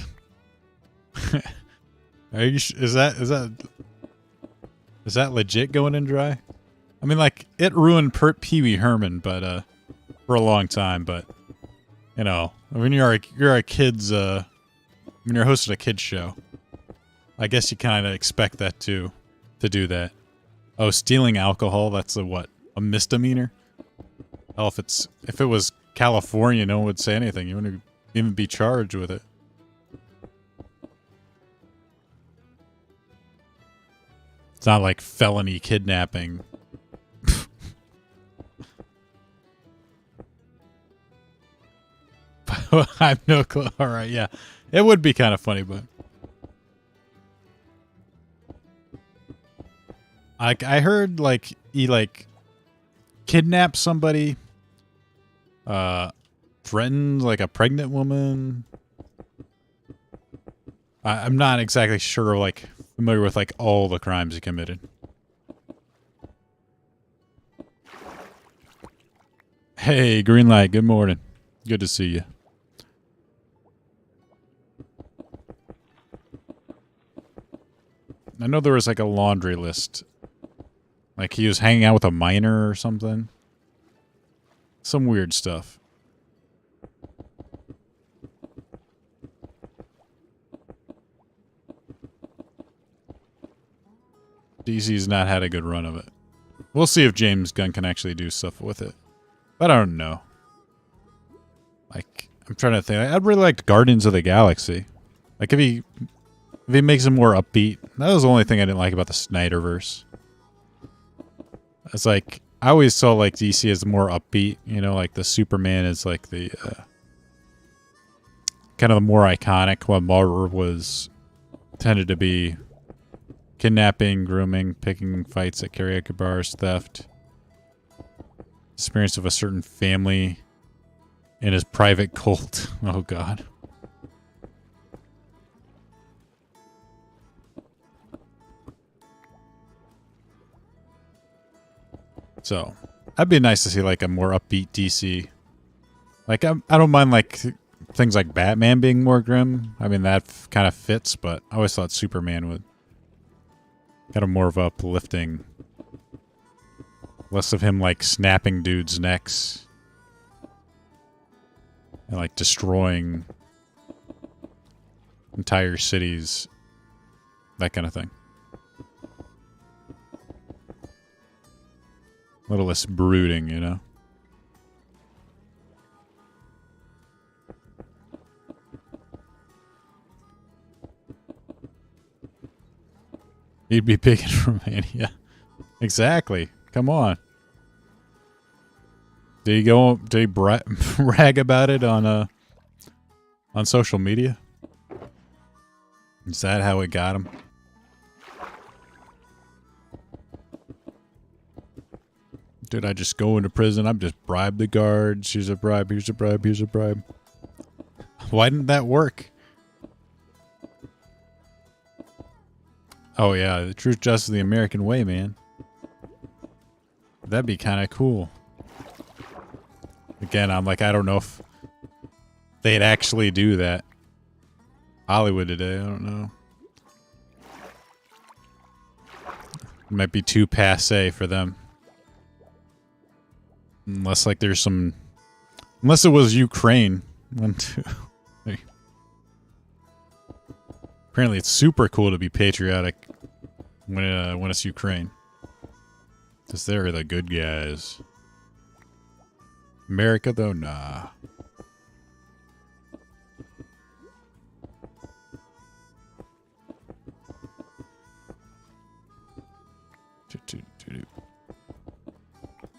you? Is that legit going in dry? I mean, like, it ruined Pee Wee Herman, but for a long time. But you know, when you're a kid's when you're hosting a kids show, I guess you kind of expect that to do that. Oh, stealing alcohol, that's a what? A misdemeanor? Oh, if it was California, no one would say anything. You wouldn't even be charged with it. It's not like felony kidnapping. I have no clue. All right, yeah. It would be kind of funny, but... I heard like he like kidnapped somebody, threatened like a pregnant woman. I'm not exactly sure, like familiar with like all the crimes he committed. Hey, green light. Good morning. Good to see you. I know there was like a laundry list. Like he was hanging out with a miner or something. Some weird stuff. DC's not had a good run of it. We'll see if James Gunn can actually do stuff with it. But I don't know. Like, I'm trying to think. I'd really like Guardians of the Galaxy. Like, if he makes it more upbeat. That was the only thing I didn't like about the Snyderverse. It's like, I always saw, like, DC as more upbeat. You know, like, the Superman is, like, the, kind of the more iconic, while Marvel was, tended to be kidnapping, grooming, picking fights at karaoke bars, theft. Experience of a certain family in his private cult. Oh, God. So, that'd be nice to see, like, a more upbeat DC. Like, I don't mind, like, things like Batman being more grim. I mean, that kind of fits, but I always thought Superman would kind of more of uplifting. Less of him, like, snapping dudes' necks. And, like, destroying entire cities. That kind of thing. A little less brooding, you know? He'd be picking from Mania. Exactly. Come on. Did he brag about it on social media? Is that how it got him? Did I just go into prison? I'm just bribe the guards. Here's a bribe, here's a bribe, here's a bribe. Why didn't that work? Oh yeah, the truth, justice, the American way, man. That'd be kind of cool. Again, I'm like, I don't know if they'd actually do that. Hollywood today, I don't know. It might be too passé for them. Unless, like, there's some... Unless it was Ukraine. Apparently it's super cool to be patriotic when it's Ukraine. Because they're the good guys. America, though, nah.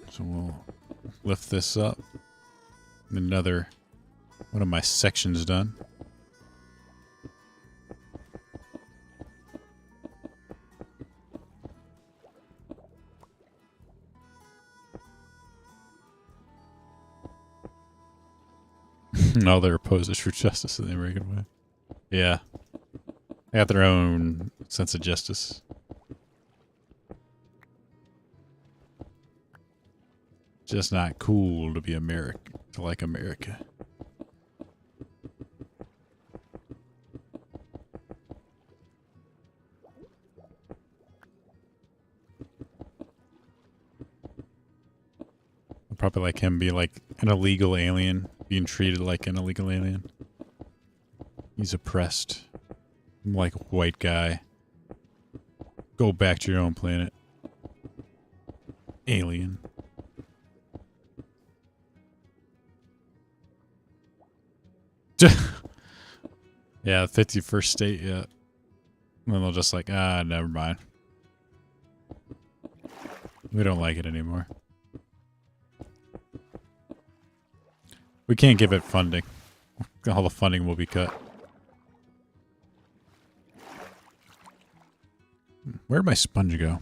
So we'll lift this up. Another one of my sections done. No, they're opposers for justice in the American way. Yeah. They got their own sense of justice. Just not cool to be American, to like America. I'd probably like him be like an illegal alien, being treated like an illegal alien. He's oppressed. I'm like a white guy. Go back to your own planet. Alien. Yeah, 51st state, yeah. And then they'll just like, never mind. We don't like it anymore. We can't give it funding. All the funding will be cut. Where'd my sponge go?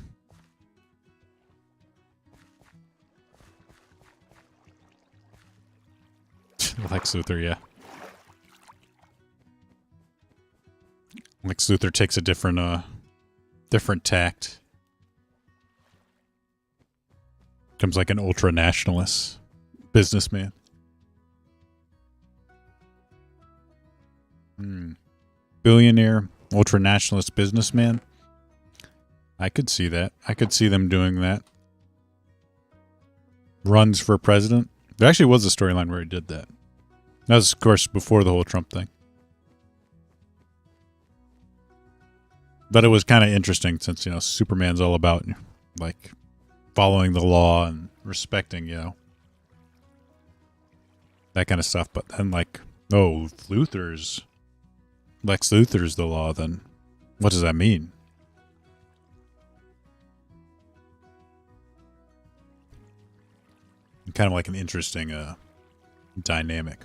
Lex Luthor, yeah. Lex Luthor takes a different tact. Becomes like an ultra-nationalist businessman. Billionaire, ultra-nationalist businessman. I could see that. I could see them doing that. Runs for president. There actually was a storyline where he did that. That was, of course, before the whole Trump thing. But it was kind of interesting since, you know, Superman's all about, like, following the law and respecting, you know, that kind of stuff. But then, like, oh, Lex Luthor's the law, then what does that mean? Kind of like an interesting dynamic.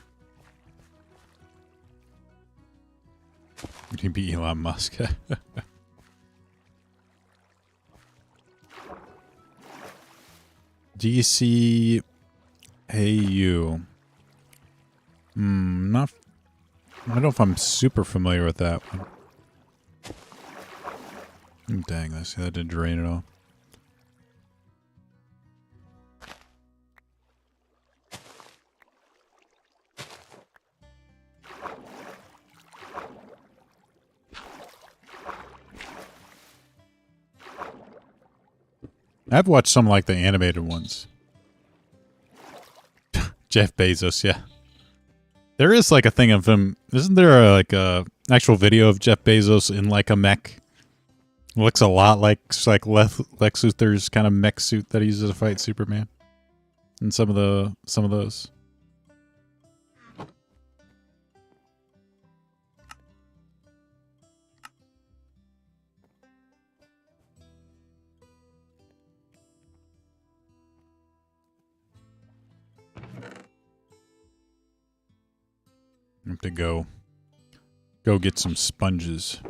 He'd be Elon Musk. DC AU. Not. I don't know if I'm super familiar with that one. Dang, I see that didn't drain at all. I've watched some like the animated ones. Jeff Bezos, yeah. There is like a thing of him. Isn't there like a actual video of Jeff Bezos in like a mech? Looks a lot like Lex Luthor's kind of mech suit that he uses to fight Superman. And some of those. I have to go get some sponges.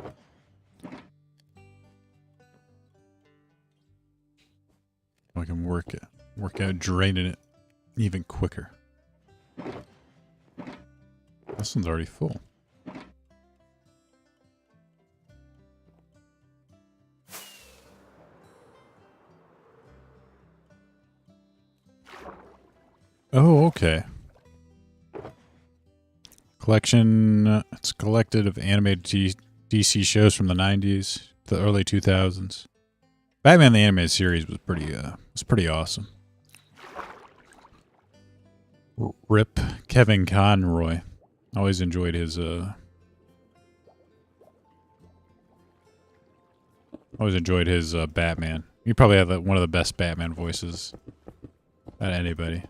I can work out draining it even quicker. This one's already full. Oh, okay. Collection, it's collected of animated DC shows from the 90s, the early 2000s. Batman the Animated Series was pretty awesome. Rip Kevin Conroy. Always enjoyed his Batman. He probably had one of the best Batman voices out of anybody.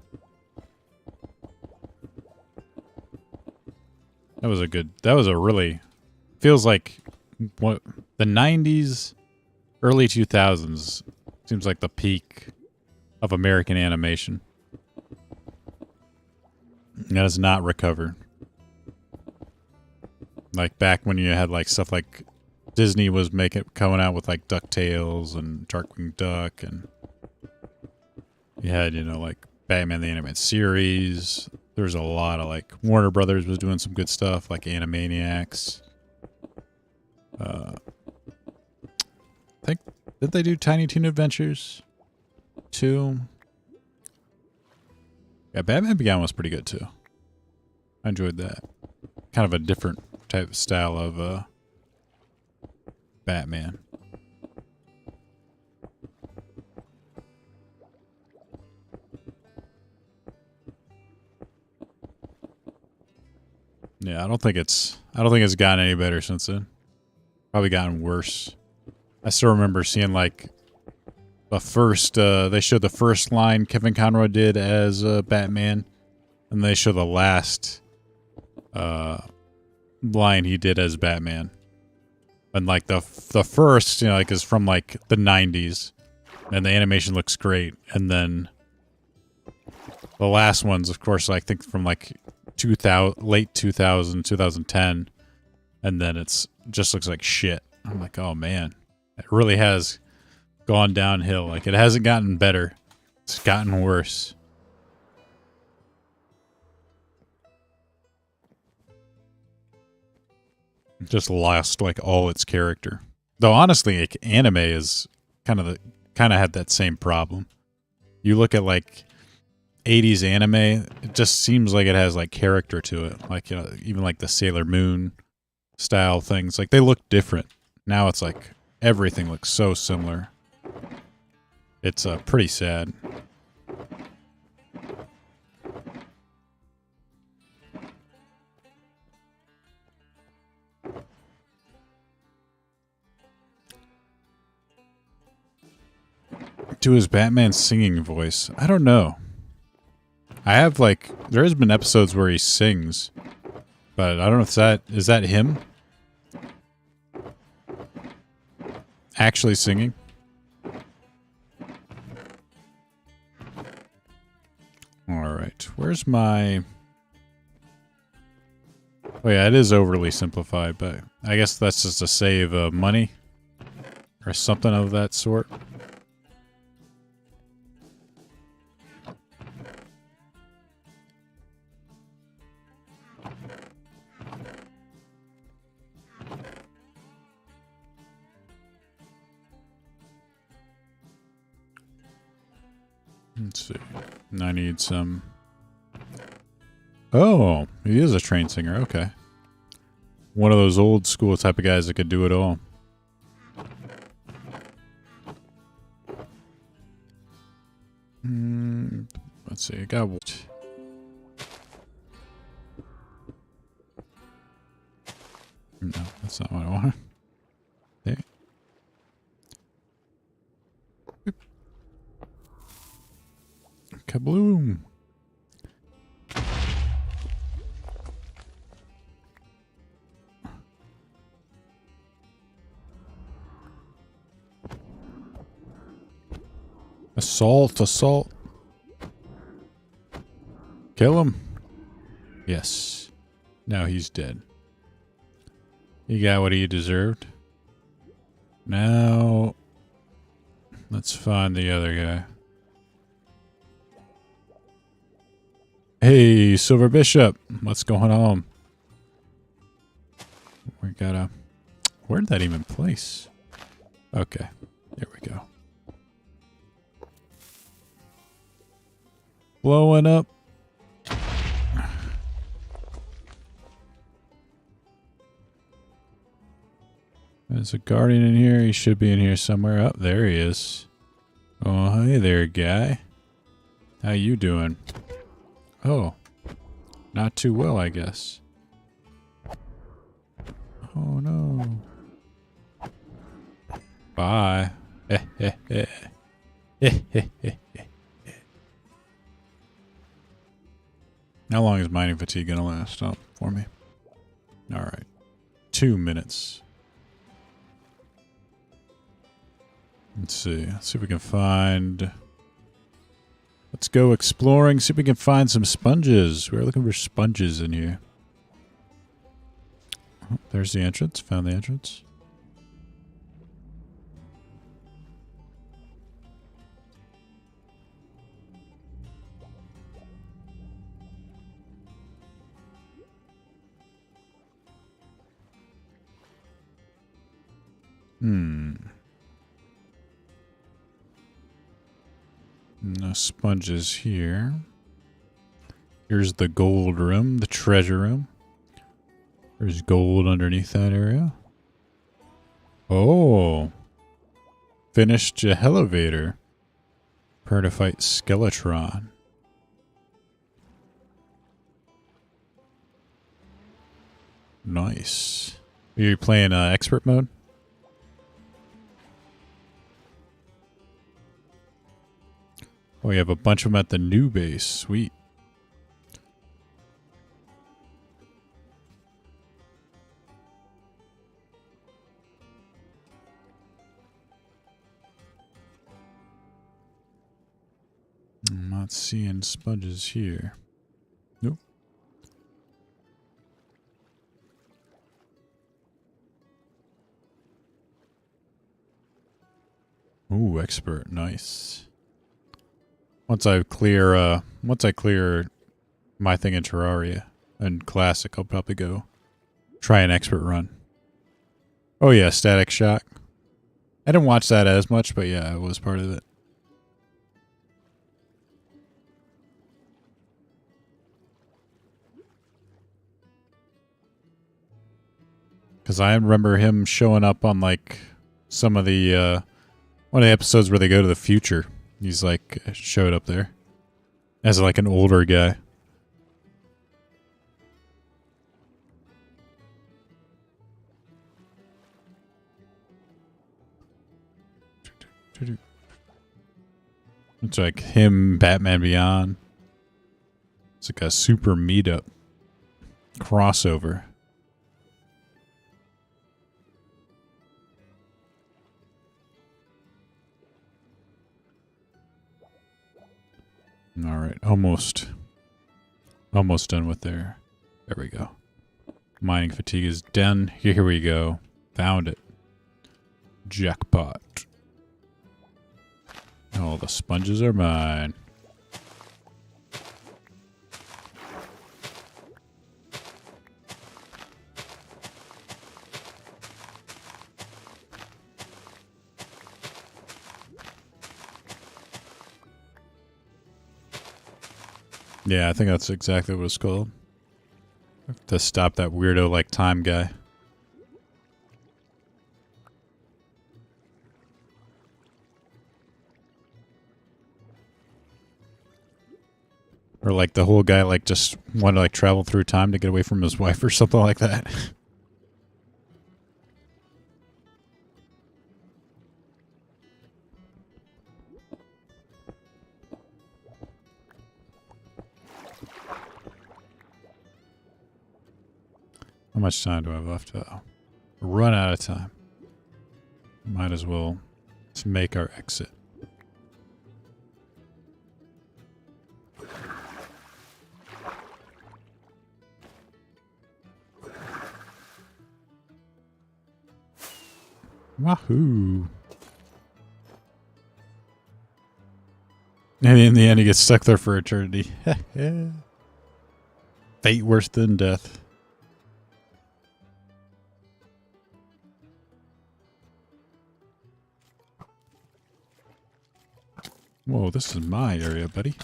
That was a really, feels like what the 90s, early 2000s seems like the peak of American animation. That has not recovered. Like back when you had like stuff like Disney was coming out with like DuckTales and Darkwing Duck, and you had, you know, like Batman the Animated Series. There's a lot of like Warner Brothers was doing some good stuff like Animaniacs. I think, did they do Tiny Toon Adventures too? Yeah, Batman Beyond was pretty good too. I enjoyed that. Kind of a different type of style of Batman. Yeah, I don't think it's gotten any better since then. Probably gotten worse. I still remember seeing like the first they showed the first line Kevin Conroy did as Batman, and they show the last line he did as Batman. And like the first, you know, like is from like the 90s, and the animation looks great, and then the last one's of course I think from like late 2010, and then it's just looks like shit. I'm like, oh man, it really has gone downhill. Like it hasn't gotten better, it's gotten worse. Just lost like all its character. Though honestly, like, anime is kind of had that same problem. You look at like 80s anime, it just seems like it has like character to it. Like, you know, even like the Sailor Moon style things, like they look different. Now it's like everything looks so similar. It's pretty sad. To his Batman singing voice, I don't know. I have like, there has been episodes where he sings, but I don't know if is that him actually singing? All right, where's my... Oh yeah, it is overly simplified, but I guess that's just to save money or something of that sort. Let's see. I need some... Oh, he is a trained singer. Okay. One of those old school type of guys that could do it all. Let's see. I got... No, that's not what I want. Okay. Kabloom. Assault, assault. Kill him. Yes. Now he's dead. He got what he deserved. Now, let's find the other guy. Hey, Silver Bishop. What's going on? We gotta... Where did that even place? Okay. There we go. Blowing up. There's a guardian in here. He should be in here somewhere. Oh, there he is. Oh, hey there, guy. How you doing? Oh. Not too well, I guess. Oh, no. Bye. How long is mining fatigue gonna last up for me? Alright. 2 minutes. Let's see. Let's see if we can find... Let's go exploring, see if we can find some sponges. We're looking for sponges in here. Oh, there's the entrance. Found the entrance. No sponges here. Here's the gold room, the treasure room. There's gold underneath that area. Oh. Finished elevator. Prepare to fight Skeletron. Nice. Are you playing expert mode? Oh, we have a bunch of them at the new base. Sweet. I'm not seeing sponges here. Nope. Ooh, expert. Nice. Once I clear my thing in Terraria and Classic, I'll probably go try an expert run. Oh yeah, Static Shock. I didn't watch that as much, but yeah, it was part of it. Because I remember him showing up on like some of the one of the episodes where they go to the future. He's like showed up there as like an older guy. It's like him, Batman Beyond. It's like a super meetup crossover. All right, almost done with there. There we go. Mining fatigue is done. Here we go. Found it. Jackpot. All the sponges are mine. Yeah, I think that's exactly what it's called. To stop that weirdo like time guy. Or like the whole guy like just wanted to like travel through time to get away from his wife or something like that. How much time do I have left? Run out of time. Might as well make our exit. Wahoo! And in the end, he gets stuck there for eternity. Fate worse than death. Whoa, this is my area, buddy.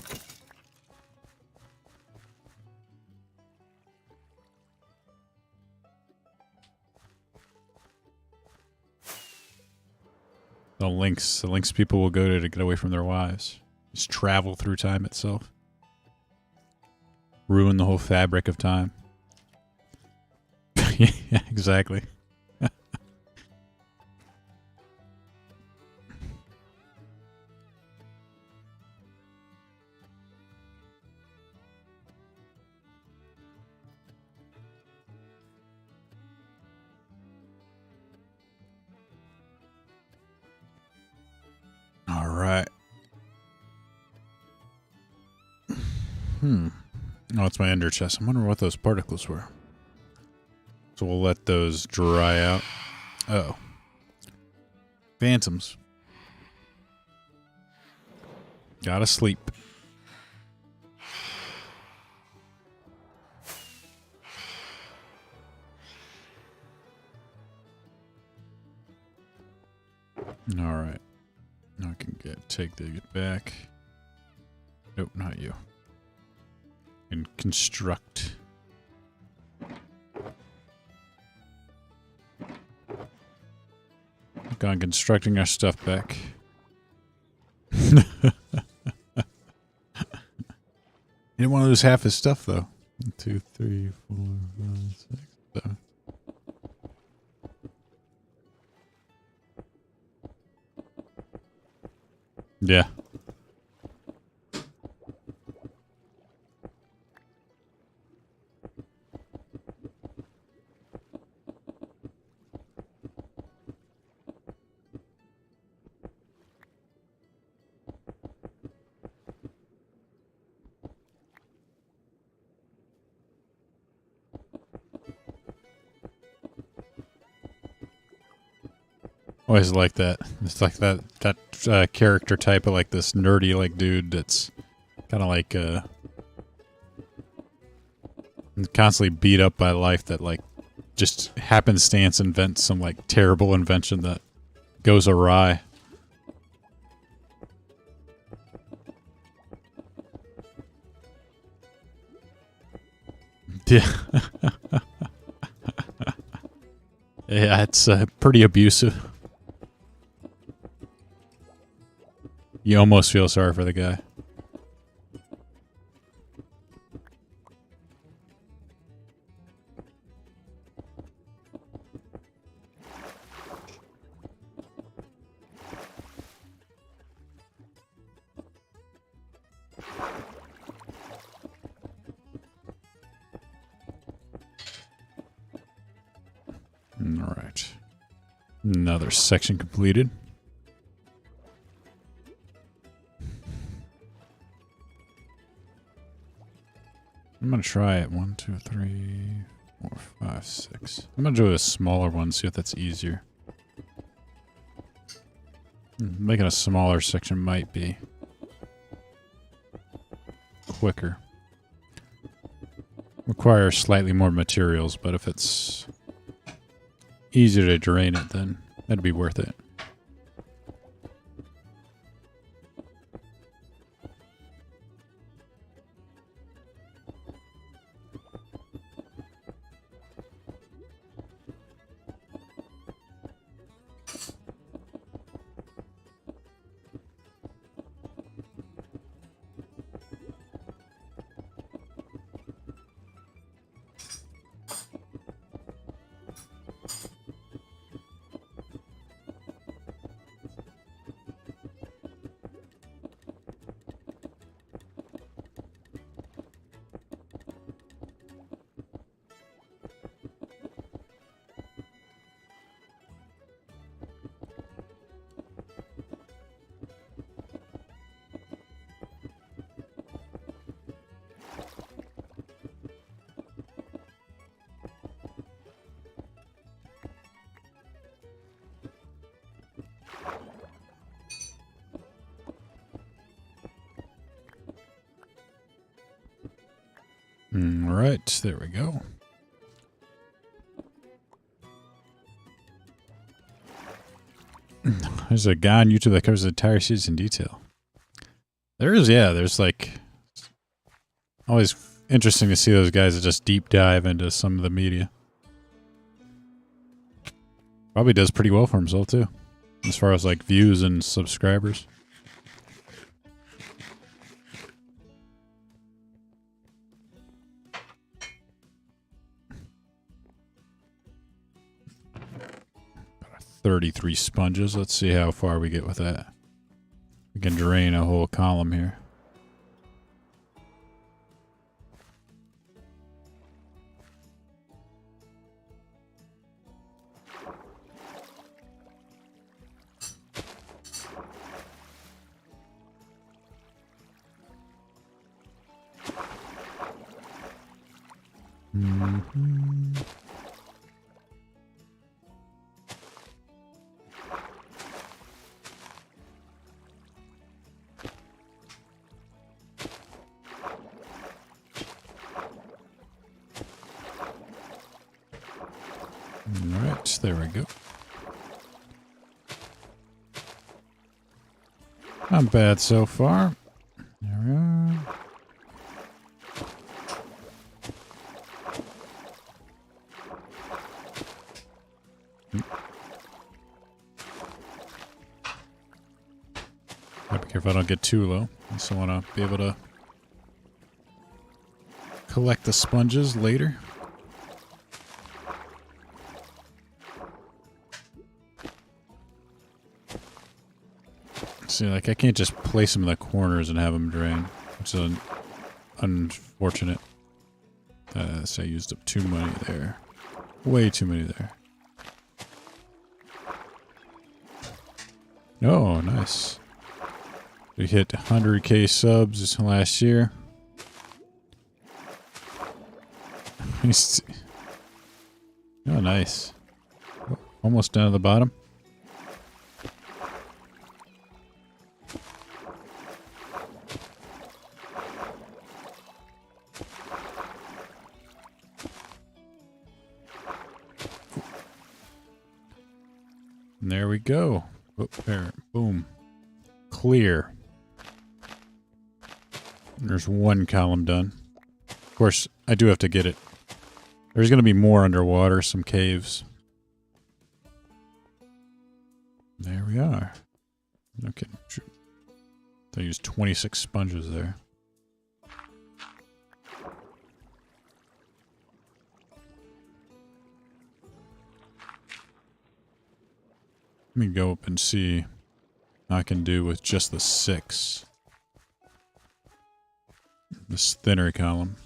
The links people will go to get away from their wives. Just travel through time itself. Ruin the whole fabric of time. Yeah, exactly. All right. Oh, it's my ender chest. I wonder what those particles were. So we'll let those dry out. Oh. Phantoms. Gotta sleep. All right. Now I can take it back. Nope, not you. And construct. Gone constructing our stuff back. He didn't want to lose half his stuff though. 1, 2, 3, 4, 5, 6, 7. Yeah. Always like that. It's like that character type of like this nerdy like dude that's kind of like constantly beat up by life that like just happenstance invents some like terrible invention that goes awry. Yeah. Yeah, it's pretty abusive. You almost feel sorry for the guy. All right. Another section completed. I'm going to try it. 1, 2, 3, 4, 5, 6. I'm going to do a smaller one, see if that's easier. Making a smaller section might be quicker. Requires slightly more materials, but if it's easier to drain it, then that'd be worth it. All right, there we go. There's a guy on YouTube that covers the entire series in detail. There's like always interesting to see those guys that just deep dive into some of the media. Probably does pretty well for himself too, as far as like views and subscribers. About 33 sponges. Let's see how far we get with that. We can drain a whole column here. Alright, there we go. Not bad so far. There we are. Be careful I don't get too low. I also want to be able to collect the sponges later. See, like I can't just place them in the corners and have them drain, which is unfortunate. So I used up too many there. Way too many there. Oh, nice. We hit 100K subs last year. Oh, nice. Almost down to the bottom. And there we go. Oh, there. Boom. Clear. There's one column done. Of course, I do have to get it. There's going to be more underwater, some caves. There we are. Okay. They used 26 sponges there. Let me go up and see what I can do with just the 6. This thinner column.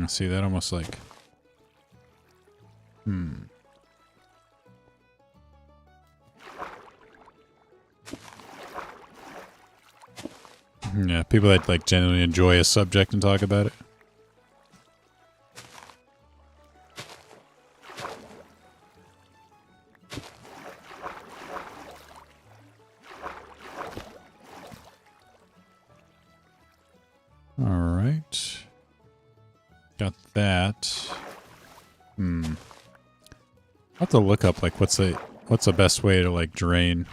See, that almost like... Yeah, people that like genuinely enjoy a subject and talk about it. All right. Got that. I'll have to look up like what's the best way to like drain.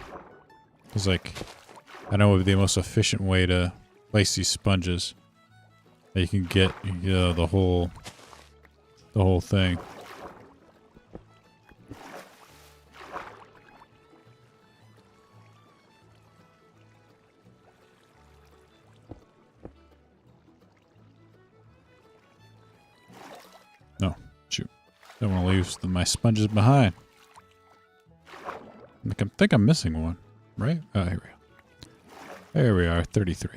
Cause like I know the most efficient way to place these sponges that you can get the whole thing. No, shoot. Don't want to leave my sponges behind. I think I'm missing one, right? Oh, here we go. There we are, 33.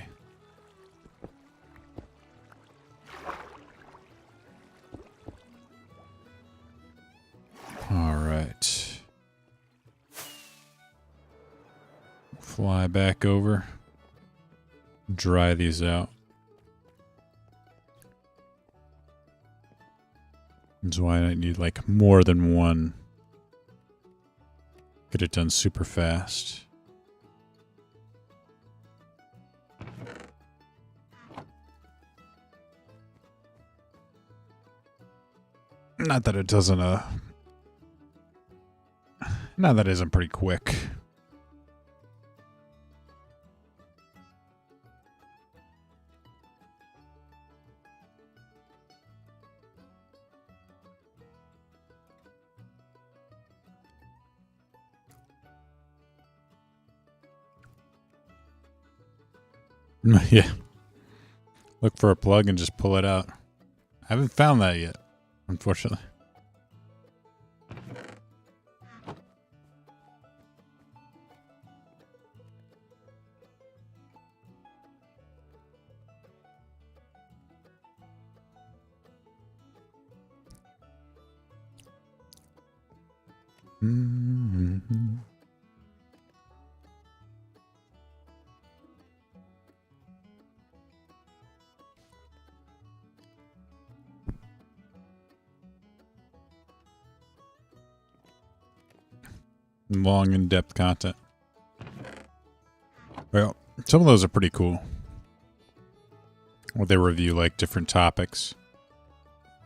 All right. Fly back over. Dry these out. That's why I need like more than one. Get it done super fast. Not that it doesn't, not that it isn't pretty quick. Yeah. Look for a plug and just pull it out. I haven't found that yet, unfortunately. Mm-hmm. Long, in-depth content. Well, some of those are pretty cool. Where they review, like, different topics.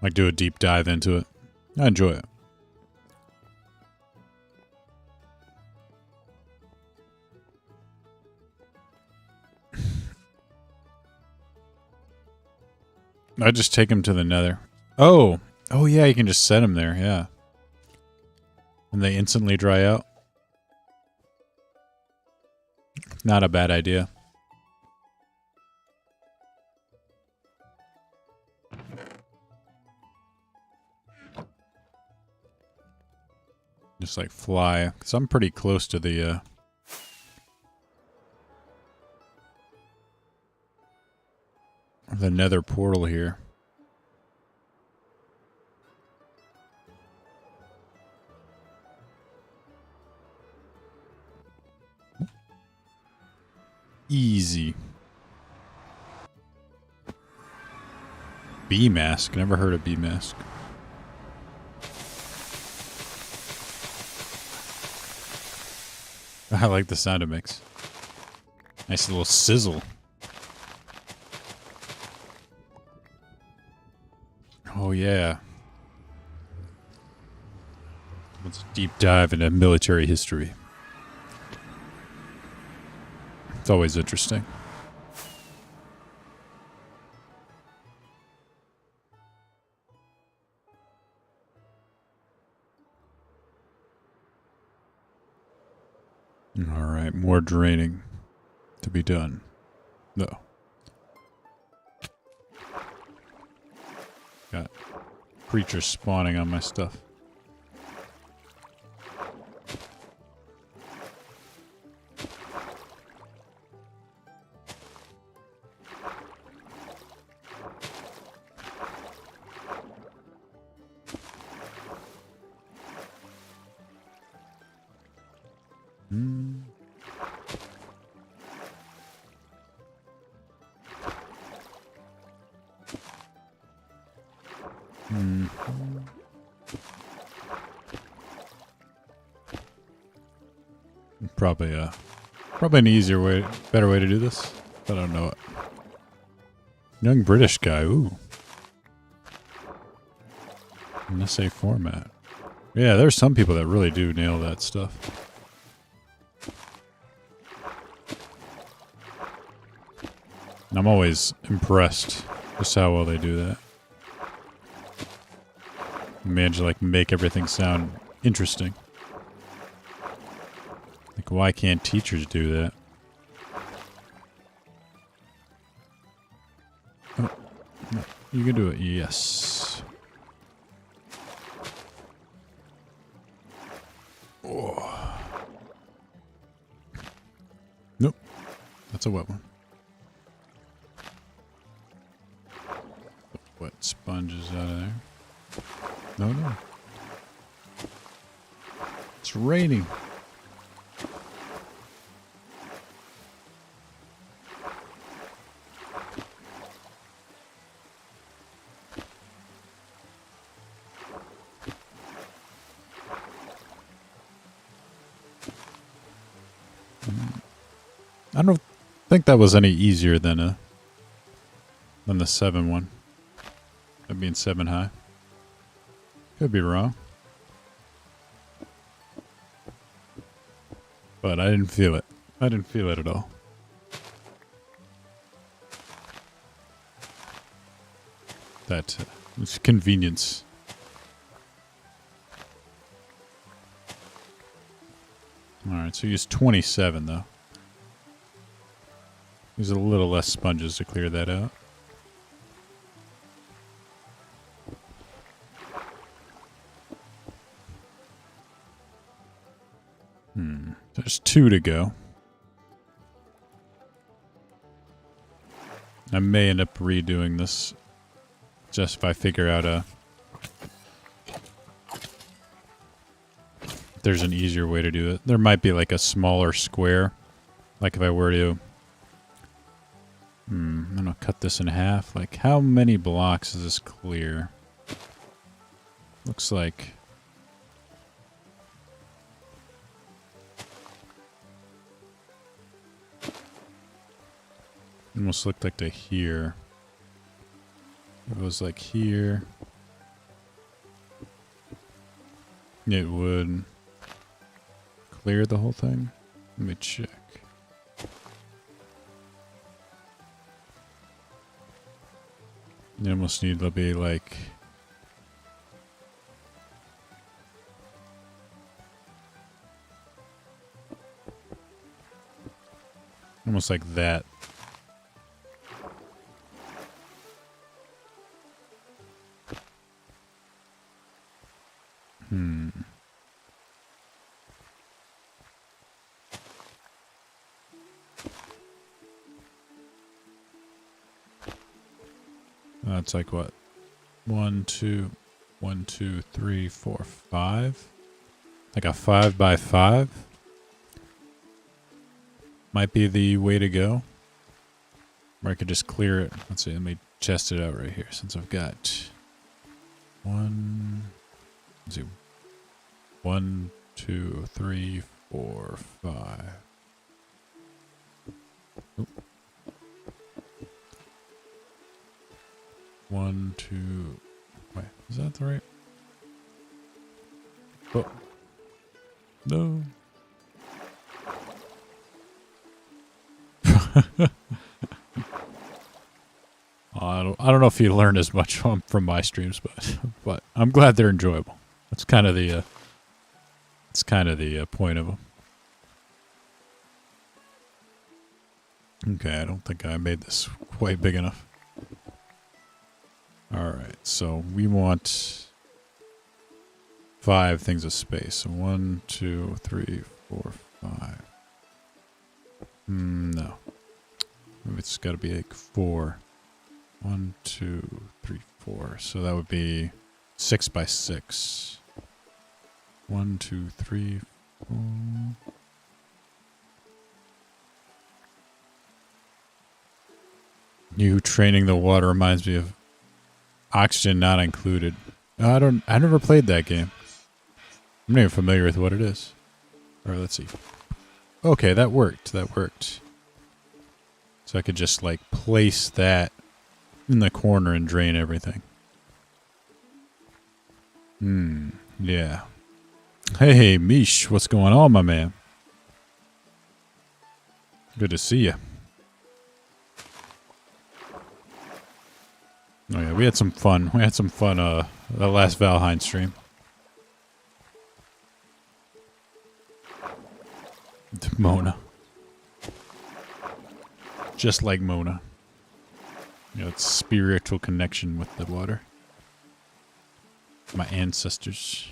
Like, do a deep dive into it. I enjoy it. I just take them to the nether. Oh! Oh, yeah, you can just set them there, yeah. And they instantly dry out. Not a bad idea. Just like fly. Because I'm pretty close to the nether portal here. Easy. Bee mask. Never heard of bee mask. I like the sound it makes. Nice little sizzle. Oh yeah. It's a deep dive into military history. It's always interesting. All right, more draining to be done. No. Got creatures spawning on my stuff. Probably an easier way, better way to do this, but I don't know it. Young British guy, ooh. An essay format. Yeah, there's some people that really do nail that stuff. And I'm always impressed just how well they do that. Manage to like make everything sound interesting. Like, why can't teachers do that? Oh, no, you can do it. Yes. Oh. Nope. That's a wet one. Wet sponges out of there. No. It's raining. I don't think that was any easier than the 7 one. That being 7 high. Could be wrong. But I didn't feel it. I didn't feel it at all. That it's convenience. Alright, so use 27 though. Use a little less sponges to clear that out. There's 2 to go. I may end up redoing this just if I figure out there's an easier way to do it. There might be like a smaller square. Like if I were to I'm gonna cut this in half. Like, how many blocks is this clear? Looks like almost looked like to here. If it was like here, it would clear the whole thing. Let me check. You almost need to be like almost like that. That's like what? 1, 2, 1, 2, 3, 4, 5. Like a 5 by 5 might be the way to go. Or I could just clear it. Let's see, let me chest it out right here since I've got 1, let's see, 1, 2, 3, 4, 5. Oop. 1, 2. Wait, is that the right? Oh, No. I don't know if you learn as much from my streams, but I'm glad they're enjoyable. That's kind of the point of them. Okay, I don't think I made this quite big enough. All right, so we want 5 things of space. So 1, 2, 3, 4, 5. No, it's got to be like 4. 1, 2, 3, 4. So that would be 6 by 6. 1, 2, 3, 4. You training the water reminds me of Oxygen Not Included. I never played that game. I'm not even familiar with what it is. Alright, let's see. Okay, that worked. That worked. So I could just like place that in the corner and drain everything. Yeah. Hey, Mish, what's going on, my man? Good to see you. Oh yeah, we had some fun. We had some fun, the last Valheim stream. Mona. Just like Mona. You know, it's spiritual connection with the water. My ancestors.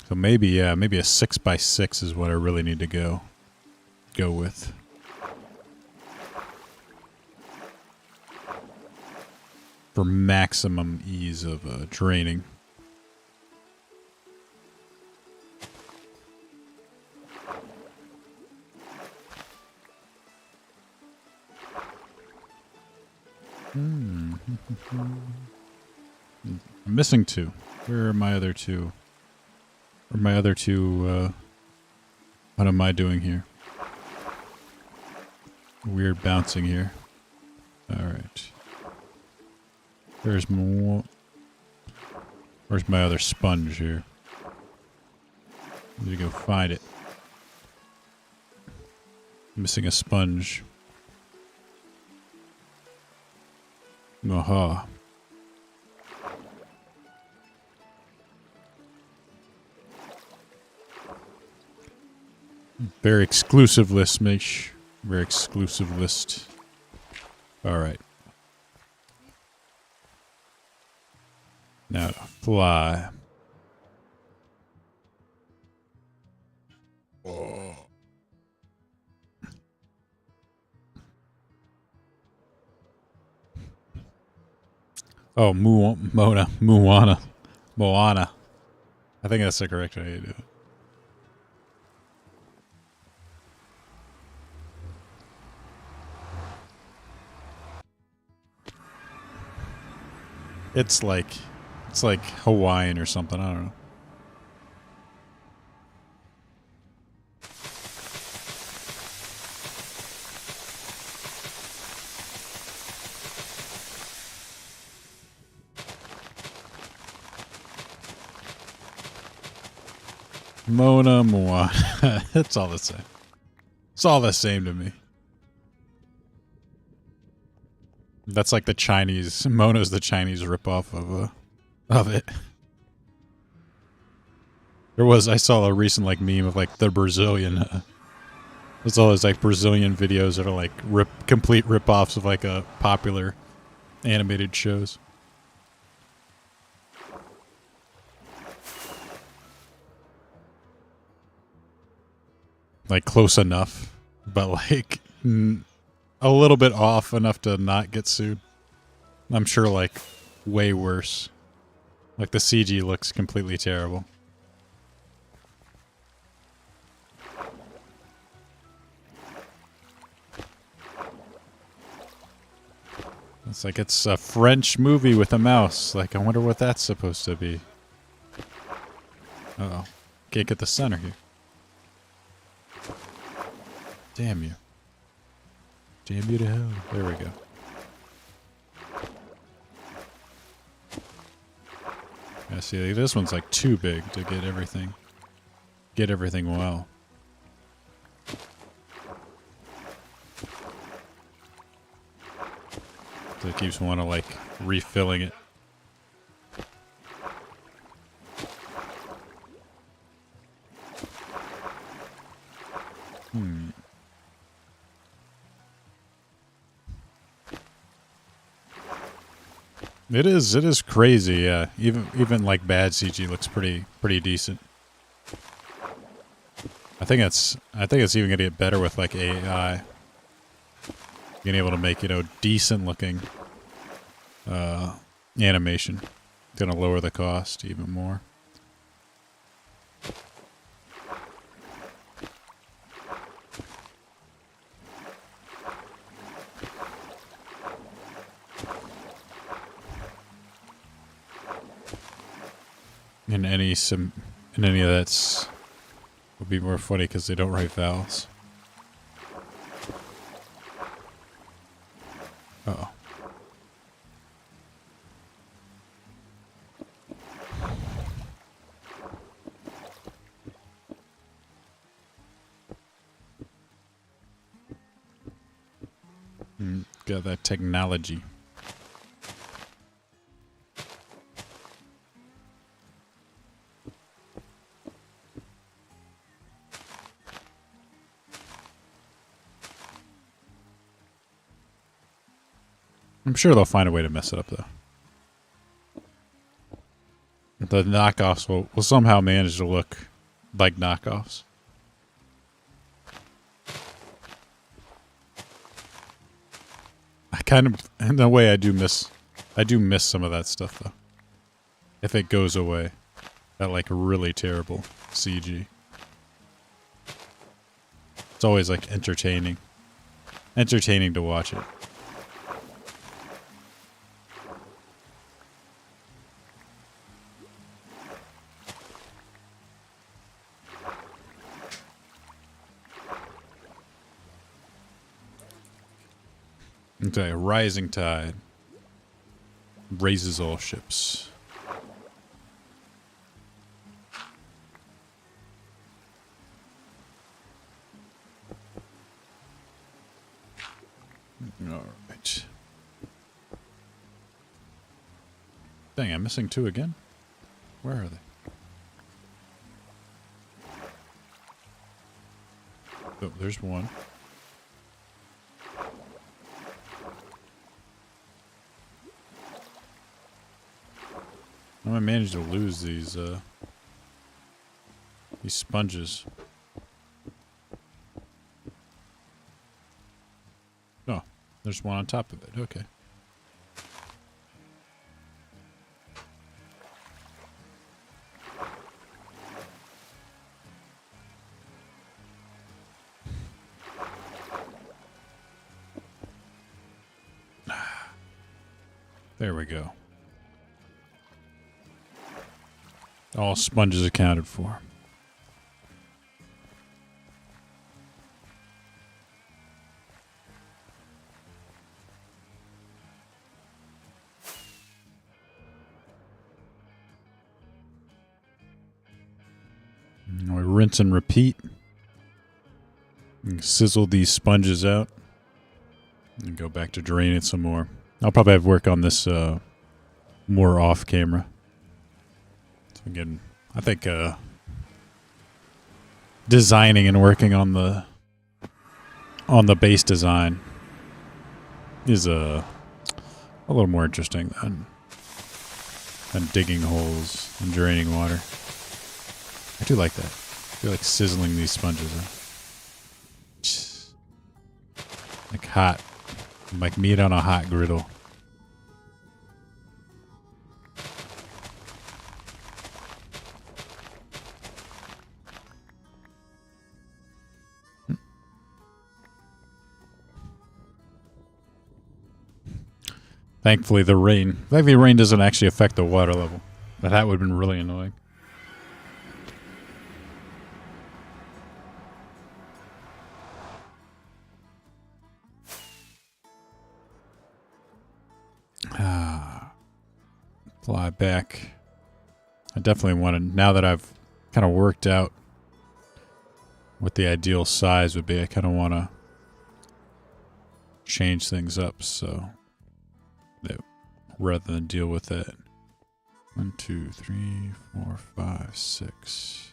So maybe, yeah, maybe a 6 by 6 is what I really need to go with. For maximum ease of draining. I'm missing 2. Where are my other 2? Or my other 2, what am I doing here? Weird bouncing here. Alright. There's more. Where's my other sponge here? Need to go find it. Missing a sponge. Aha. Very exclusive list, Mish. Very exclusive list. Alright. Now to fly. Oh. Oh, Moana. I think that's the correct way to do it. It's like Hawaiian or something. I don't know. Moana. It's all the same. It's all the same to me. That's like the Chinese. Mona's the Chinese ripoff of it. I saw a recent like meme of like the Brazilian. There's always like Brazilian videos that are like complete ripoffs of like a popular animated shows. Like close enough, but like a little bit off enough to not get sued. I'm sure like way worse. Like the CG looks completely terrible. It's like it's a French movie with a mouse. Like I wonder what that's supposed to be. Uh-oh. Can't get the center here. Damn you. Damn you to hell. There we go. Yeah, see, this one's like too big to get everything well. So it keeps wanting to like refilling it. It is crazy, yeah. Even like bad CG looks pretty decent. I think it's even gonna get better with like AI. Being able to make, you know, decent looking animation. It's gonna lower the cost even more. In any of that's would be more funny because they don't write vowels. Uh-oh. Got that technology. I'm sure they'll find a way to mess it up, though. The knockoffs will somehow manage to look like knockoffs. I kind of, in a way, I do miss some of that stuff, though. If it goes away, that like really terrible CG. It's always like entertaining to watch it. Okay, rising tide raises all ships. All right. Dang, I'm missing two again? Where are they? Oh, there's one. I managed to lose these sponges. Oh, there's one on top of it. Okay. There we go. All sponges accounted for. And we rinse and repeat. And sizzle these sponges out. And go back to drain it some more. I'll probably have work on this more off camera. Again, I think designing and working on the base design is a little more interesting than digging holes and draining water. I do like that. I feel like sizzling these sponges. Like hot, like meat on a hot griddle. Thankfully, the rain doesn't actually affect the water level. But that would have been really annoying. Fly back I definitely want to, now that I've kind of worked out what the ideal size would be, I kind of want to change things up, so that rather than deal with that. 1, 2, 3, 4, 5, 6.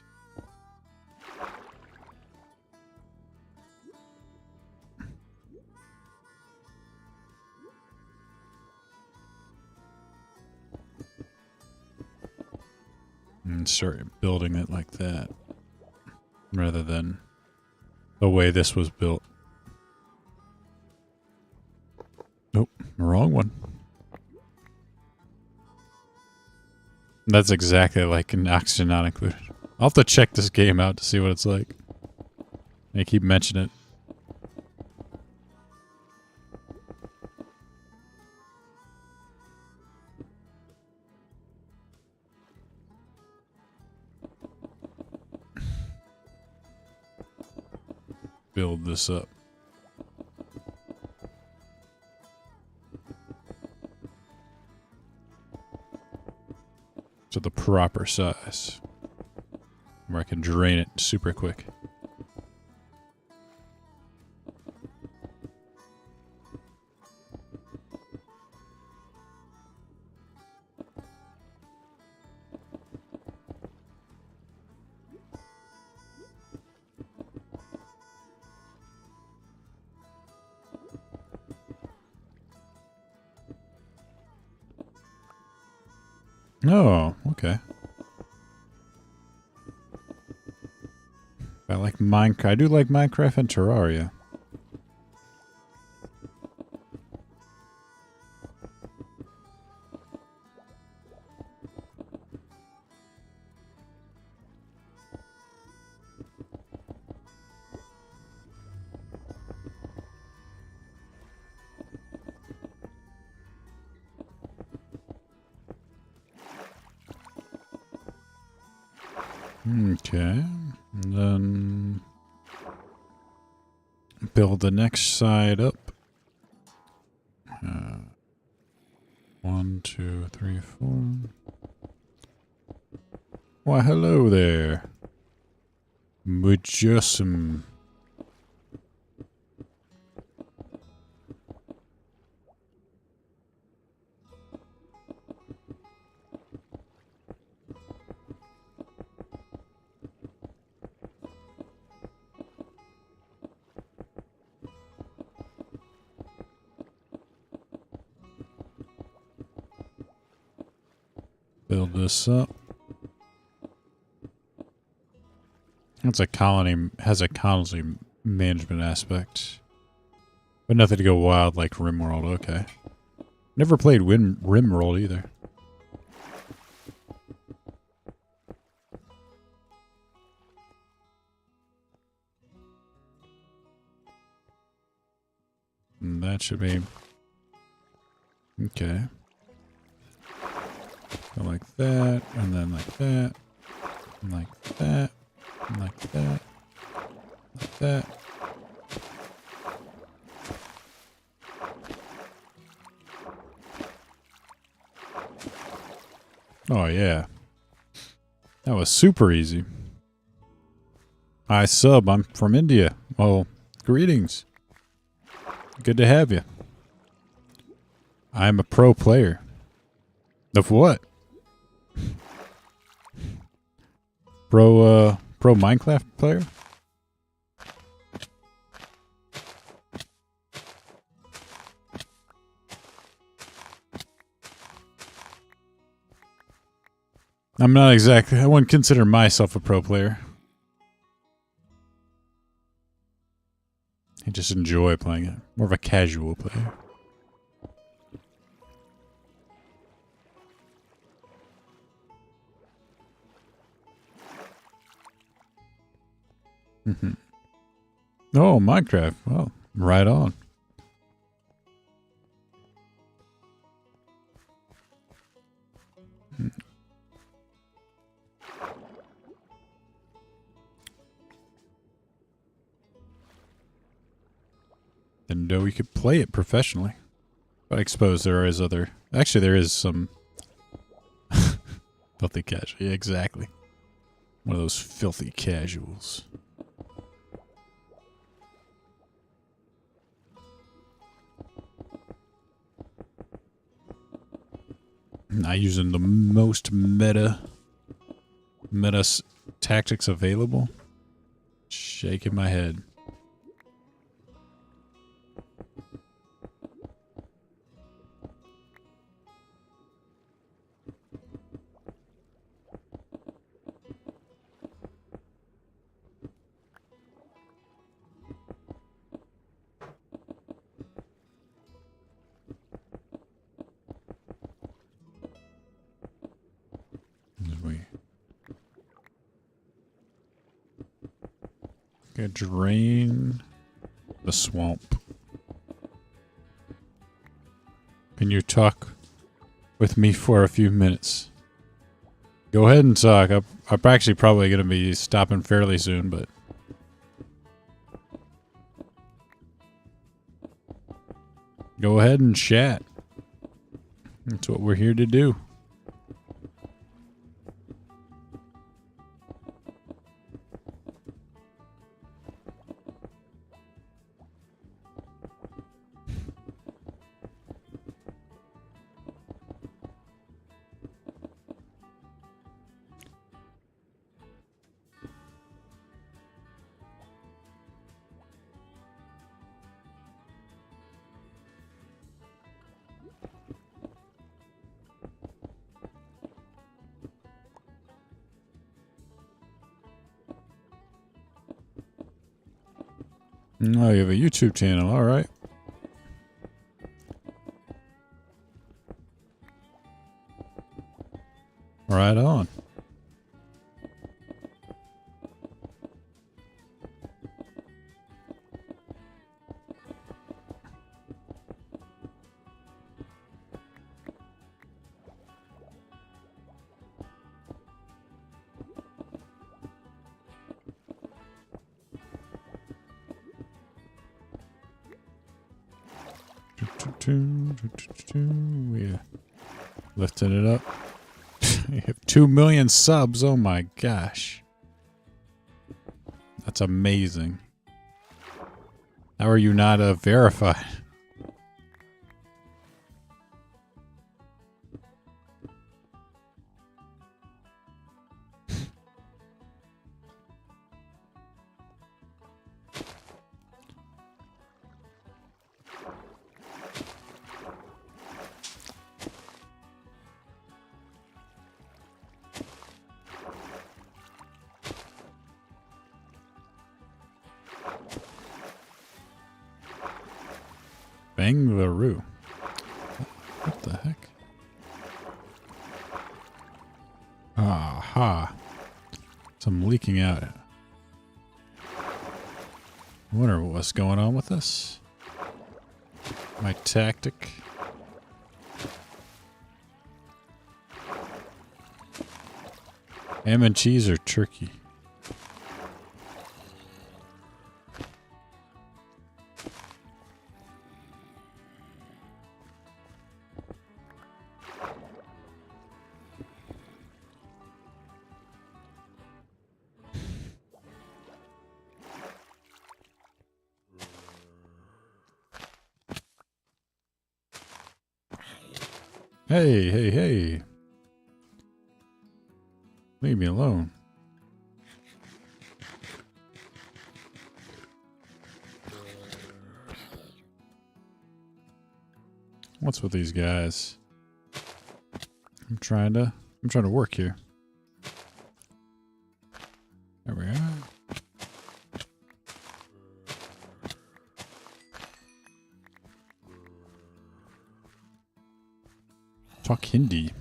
And start building it like that, rather than the way this was built. Nope, wrong one. That's exactly like an oxygen not included. I'll have to check this game out to see what it's like. They keep mentioning it. Build this up. To the proper size. Where I can drain it super quick. Oh, okay. I like Minecraft. I do like Minecraft and Terraria. Okay, and then build the next side up. 1, 2, 3, 4. Why, hello there. Mujusum. Build this up. It's a colony, has a colony management aspect. But nothing to go wild like RimWorld, okay. Never played RimWorld either. And that should be... Okay. So like that, and then like that, and like that, and like that, like that. Oh yeah. That was super easy. Hi sub, I'm from India. Well, greetings. Good to have you. I'm a pro player. Of what? Pro Minecraft player? I'm not exactly, I wouldn't consider myself a pro player. I just enjoy playing it. More of a casual player. Oh, Minecraft. Well, right on. Didn't know we could play it professionally. But I suppose there is other... Actually, there is some... Filthy casual. Yeah, exactly. One of those filthy casuals. Not using the most meta tactics available. Shaking my head. Okay, drain the swamp. Can you talk with me for a few minutes? Go ahead and talk. I'm actually probably going to be stopping fairly soon, but... Go ahead and chat. That's what we're here to do. Oh, you have a YouTube channel. All right. Right on. Yeah. Lifting it up. You have 2 million subs. Oh my gosh. That's amazing. How are you not verified? Bangalore. What the heck? Aha. Some leaking out. I wonder what's going on with this. My tactic. Ham and cheese or turkey? Hey, hey, hey. Leave me alone. What's with these guys? I'm trying to work here. There we are. Talk Hindi.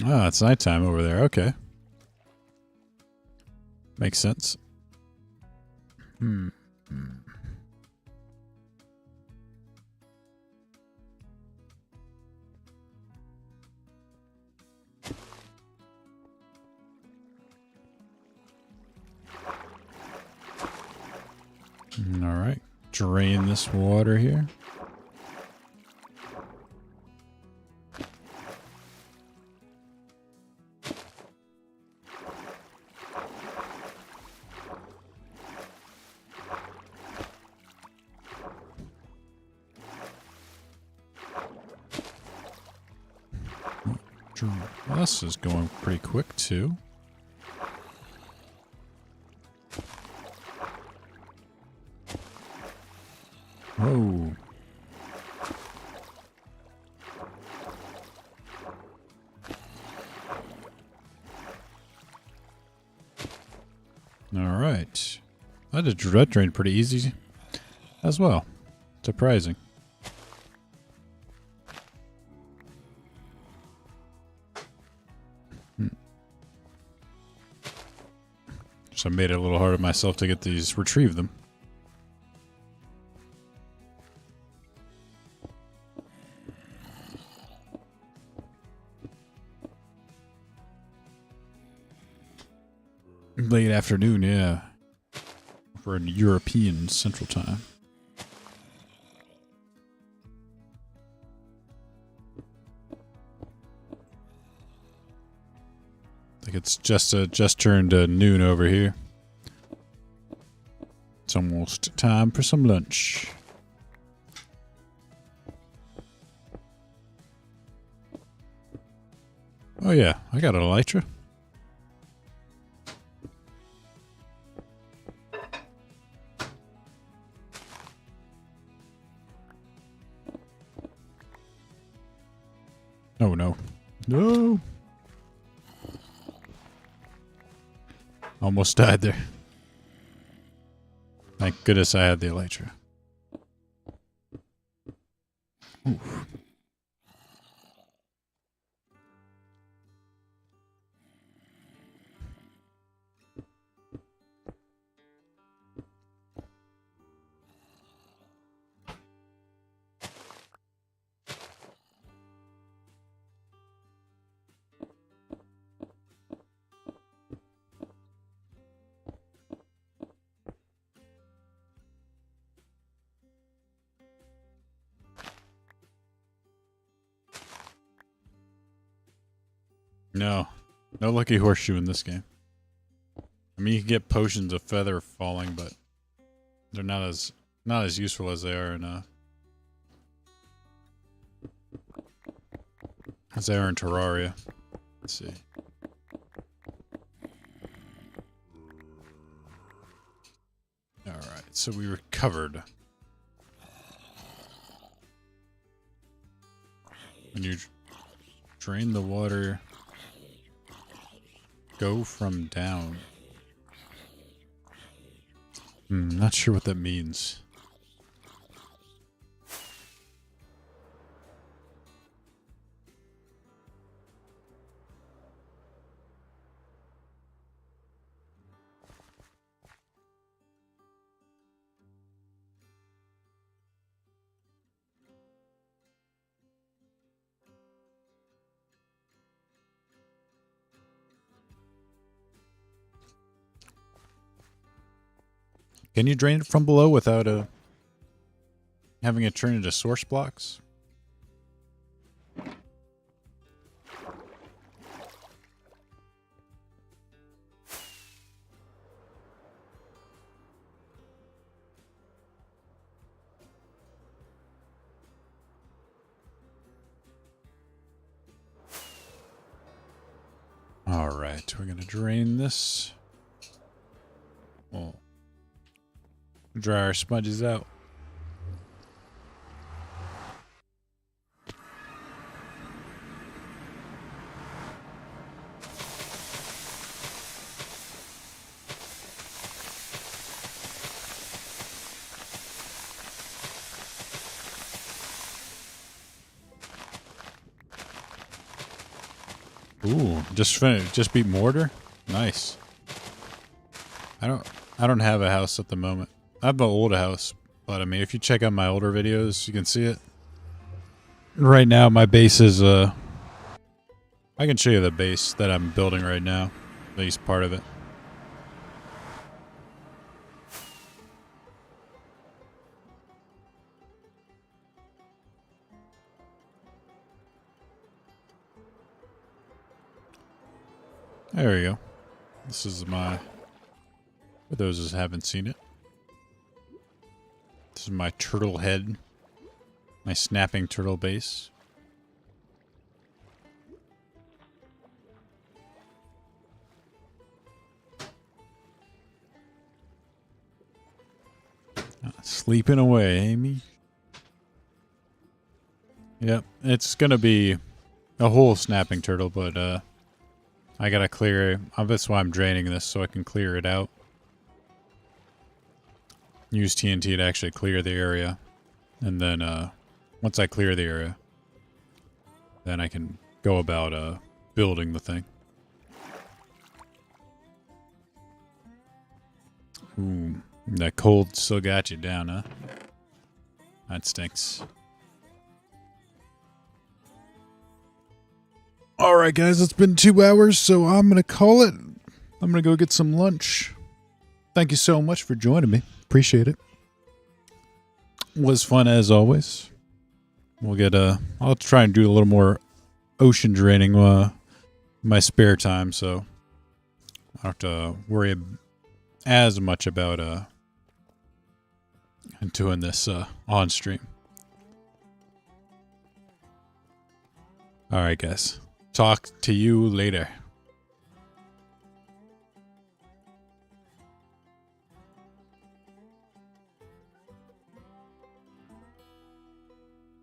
Ah, it's nighttime over there. Okay. Makes sense. All right. Drain this water here. This is going pretty quick too. Whoa. All right. That drained pretty easy as well. Surprising. So I made it a little hard on myself to get these, retrieve them. Late afternoon, yeah. For a European Central Time. I think it's just turned noon over here. It's almost time for some lunch. Oh yeah, I got an elytra. Oh no. No! Almost died there. Thank goodness I had the elytra. Oof. No. No lucky horseshoe in this game. I mean, you can get potions of feather falling, but they're not as useful as they are in Terraria. Let's see. All right, so we recovered. When you drain the water, go from down. Not sure what that means. Can you drain it from below without having it turn into source blocks? All right, we're gonna drain this. Well, dry our sponges out. Ooh, just finished. Just beat mortar. Nice. I don't have a house at the moment. I have an old house, but I mean, if you check out my older videos, you can see it. Right now, my base is I can show you the base that I'm building right now. At least part of it. There we go. This is my, for those who haven't seen it, this is my turtle head, my snapping turtle base. Sleeping away, Amy. Yep, it's gonna be a whole snapping turtle, but I gotta clear it. That's why I'm draining this, so I can clear it out. Use TNT to actually clear the area. And then once I clear the area, then I can go about building the thing. Ooh, that cold still got you down, huh? That stinks. Alright guys, it's been 2 hours, so I'm gonna call it. I'm gonna go get some lunch. Thank you so much for joining me. Appreciate it. Was fun as always. We'll get I'll try and do a little more ocean draining my spare time, so I don't have to worry as much about doing this on stream. Alright guys. Talk to you later.